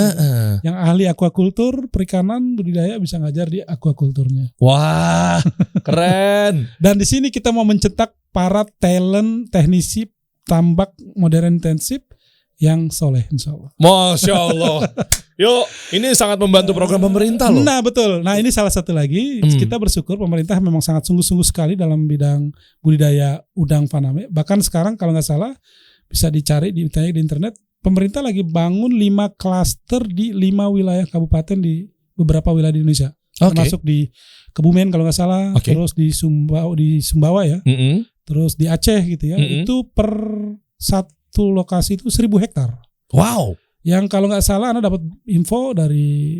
Yang ahli aquaculture, perikanan, budidaya bisa ngajar di aquaculturnya. Wah, keren. Dan di sini kita mau mencetak para talent teknisi tambak modern intensif yang soleh insya Allah. Masya Allah. Yuk, ini sangat membantu program pemerintah loh. Nah betul. Nah ini salah satu lagi. Kita bersyukur pemerintah memang sangat sungguh-sungguh sekali dalam bidang budidaya udang faname. Bahkan sekarang kalau nggak salah bisa dicari di internet. Pemerintah lagi bangun 5 klaster di 5 wilayah kabupaten di beberapa wilayah di Indonesia. Termasuk di Kebumen kalau nggak salah. Terus di Sumbawa ya. Terus di Aceh gitu ya. Itu per satu lokasi itu 1.000 hektar. Wow. Yang kalau nggak salah Anda dapat info dari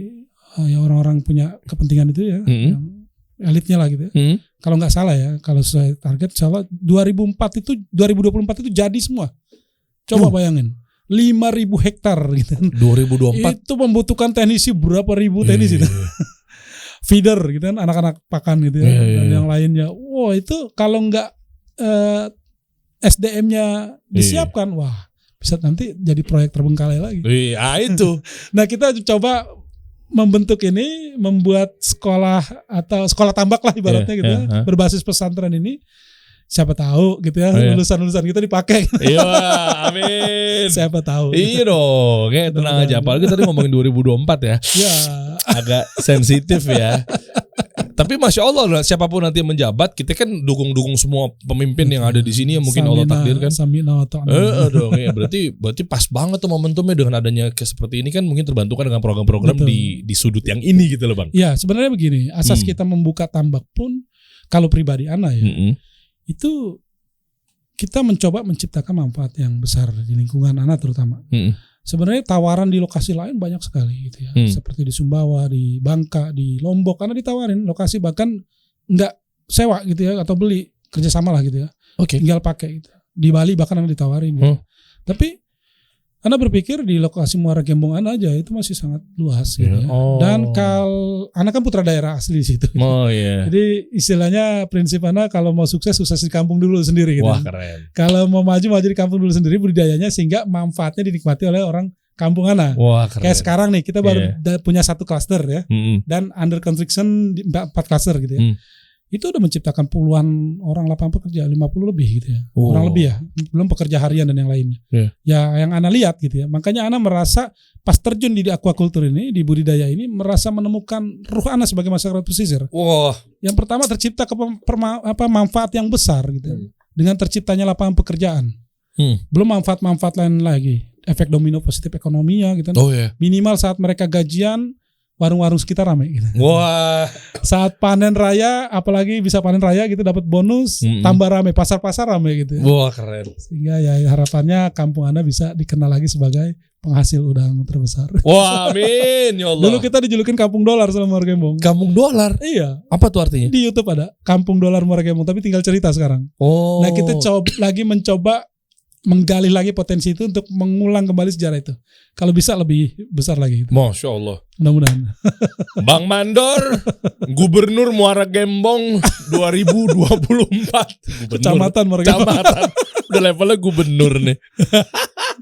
ya orang-orang punya kepentingan itu ya, yang elitnya lah gitu ya. Kalau nggak salah ya, kalau sesuai target, insyaallah 2024 itu jadi semua. Coba bayangin, 5.000 hektar gitu. 2024 itu membutuhkan teknisi berapa ribu teknisi itu. Feeder gitu kan, anak-anak pakan gitu ya, dan yang lainnya. Wah itu kalau nggak SDM-nya disiapkan, wah. Bisa nanti jadi proyek terbengkalai lagi. Iya itu. Nah kita coba membentuk ini, membuat sekolah atau sekolah tambak lah ibaratnya gitu ya, berbasis pesantren ini. Siapa tahu gitu ya, lulusan-lulusan kita dipakai. Iya, amin. Siapa tahu. Iya dong, kayak tenang aja. Apalagi tadi ngomongin 2024 ya. Iya. Agak sensitif ya. Tapi Masya Allah lah, siapapun nanti yang menjabat, kita kan dukung semua pemimpin yang ada di sini yang mungkin Allah takdirkan. Dong, ya berarti pas banget tuh momentumnya dengan adanya kayak seperti ini kan mungkin terbantukan dengan program-program di sudut yang ini gitu loh Bang. Ya sebenarnya begini, asas kita membuka tambak pun kalau pribadi Ana ya, itu kita mencoba menciptakan manfaat yang besar di lingkungan Ana terutama. Sebenarnya tawaran di lokasi lain banyak sekali gitu ya. Seperti di Sumbawa, di Bangka, di Lombok, karena ditawarin lokasi bahkan nggak sewa gitu ya atau beli, kerjasama lah gitu ya. Tinggal pakai gitu. Di Bali bahkan Anda ditawarin gitu. Tapi Anda berpikir di lokasi Muara Gembong Anda aja itu masih sangat luas gitu ya. Dan kalau Anda kan putra daerah asli di situ. Jadi istilahnya prinsip Anda kalau mau sukses di kampung dulu sendiri gitu. Wah keren. Kalau mau maju di kampung dulu sendiri budidayanya sehingga manfaatnya dinikmati oleh orang kampung Anda. Wah keren. Kayak sekarang nih kita baru punya 1 klaster ya. Dan under construction 4 klaster gitu ya. Itu udah menciptakan puluhan orang lapangan pekerja, 50 lebih gitu ya. Orang lebih ya, belum pekerja harian dan yang lainnya. Ya yang Ana lihat gitu ya. Makanya Ana merasa pas terjun di aquaculture ini, di budidaya ini, merasa menemukan ruh Ana sebagai masyarakat pesisir. Yang pertama tercipta manfaat yang besar gitu. Dengan terciptanya lapangan pekerjaan. Belum manfaat-manfaat lain lagi. Efek domino positif ekonominya gitu. Minimal saat mereka gajian, warung-warung sekitar ramai gitu. Wah. Saat panen raya, apalagi bisa panen raya gitu dapat bonus, tambah ramai, pasar-pasar ramai gitu. Wah keren. Sehingga ya harapannya kampung Anda bisa dikenal lagi sebagai penghasil udang terbesar. Wah, amin ya Allah. Dulu kita dijulukin kampung dolar sama Muara Gembong. Kampung dolar? Iya. Apa tuh artinya? Di YouTube ada kampung dolar Muara Gembong, tapi tinggal cerita sekarang. Oh. Nah, kita mencoba menggali lagi potensi itu untuk mengulang kembali sejarah itu. Kalau bisa lebih besar lagi. Masya Allah. Mudah-mudahan. Bang Mandor, Gubernur Muara Gembong 2024. Kecamatan Muara Gembong. Kecamatan. Udah levelnya gubernur nih.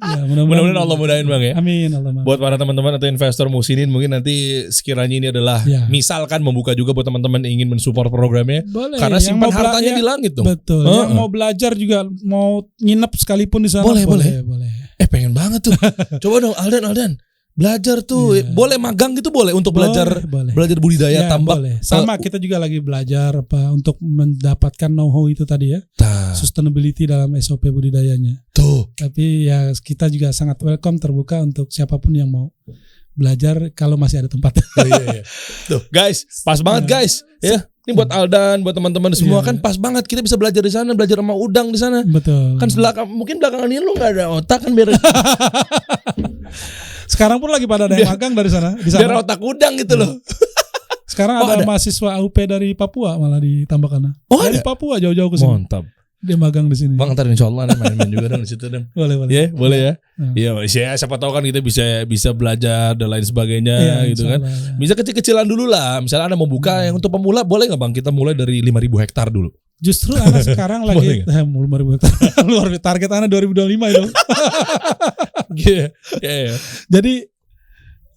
Ya, mudah-mudahan Allah mudahin Bang ya. Amin Allah. Buat para teman-teman atau investor musinin mungkin nanti sekiranya ini adalah misalkan membuka juga buat teman-teman ingin mensupport programnya. Boleh, karena simpan hartanya di langit dong. Betul. Yang mau belajar juga, mau nginep sekalipun di sana. Boleh. Pengen banget tuh. Coba dong Aldan. Belajar tuh. Boleh magang gitu boleh untuk belajar budidaya tambak. Boleh. Sama kita juga lagi belajar untuk mendapatkan know-how itu tadi ya. Sustainability dalam SOP budidayanya. Tuh. Tapi ya kita juga sangat welcome, terbuka untuk siapapun yang mau belajar kalau masih ada tempat. Iya. Tuh, guys, pas banget guys. Ya. Ini buat Aldan, buat teman-teman semua kan pas banget kita bisa belajar di sana, belajar sama udang di sana. Betul. Kan mungkin belakangan ini lu enggak ada otak kan biar sekarang pun lagi pada ada yang magang dari sana. Di sana. Biar otak udang gitu loh. Sekarang ada mahasiswa AUP dari Papua malah di Tambakana. Dari Papua jauh-jauh ke sini. Mantap. Dia magang di sini. Bang, ntar insyaallah main-main juga dan di situ dan. Boleh. Boleh ya. Iya, siapa tahu kan kita bisa belajar dan lain sebagainya gitu kan. Ya. Bisa kecil-kecilan dulu lah. Misalnya Anda mau buka yang untuk pemula boleh enggak Bang? Kita mulai dari 5.000 hektar dulu. Justru anak sekarang lagi 5.000 hektar. Luar biasa, target anak 2025 itu. Iya. Jadi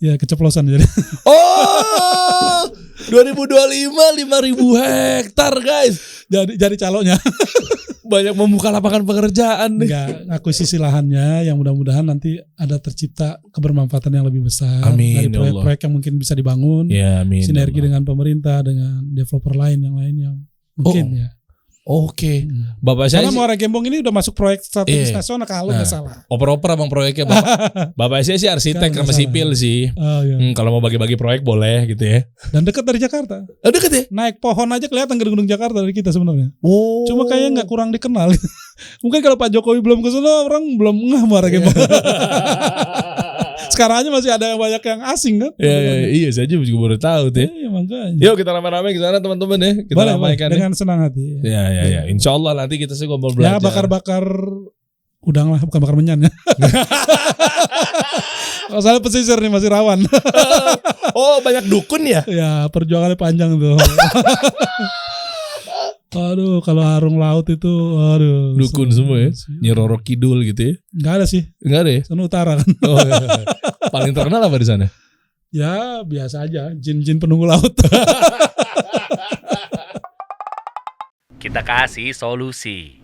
ya keceplosan jadi. Oh, 2025 5.000 hektar guys. Jadi calonnya. Banyak membuka lapangan pekerjaan nih. Enggak, akuisisi lahannya yang mudah-mudahan nanti ada tercipta kebermanfaatan yang lebih besar. Amin, dari proyek-proyek yang mungkin bisa dibangun. Ya, amin. Sinergi dengan pemerintah, dengan developer lain yang mungkin ya. Oke. Bapak saya karena Muara Gembong ini udah masuk proyek strategis nasional kalau nggak salah. Oper-oper Bang proyeknya Bapak saya sih arsitek sama sipil sih. Kalau mau bagi-bagi proyek boleh gitu ya. Dan dekat dari Jakarta. Dekat ya? Naik pohon aja kelihatan gedung-gedung Jakarta dari kita sebenarnya. Cuma kayaknya nggak kurang dikenal. Mungkin kalau Pak Jokowi belum kesana orang belum ngeh Muara Gembong. Sekarang aja masih ada yang banyak yang asing kan? Iya, saya juga baru tahu tuh. Iya, makanya. Yuk kita rame-rame ke sana teman-teman ya. Kita ramaikan dengan senang hati. Ya. Insyaallah nanti kita sih ngobrol belajar. Ya bakar-bakar udang lah, bukan bakar menyan ya. Kalau saya pesisir nih masih rawan. Oh, banyak dukun ya? Ya, perjuangannya panjang tuh. Aduh, kalau harung laut itu dukun semua ya. Nyi Roro Kidul gitu ya. Enggak ada sih. Enggak ada ya? Sana utara kan. Paling terkenal apa di sana? Ya, biasa aja, jin-jin penunggu laut. Kita kasih solusi.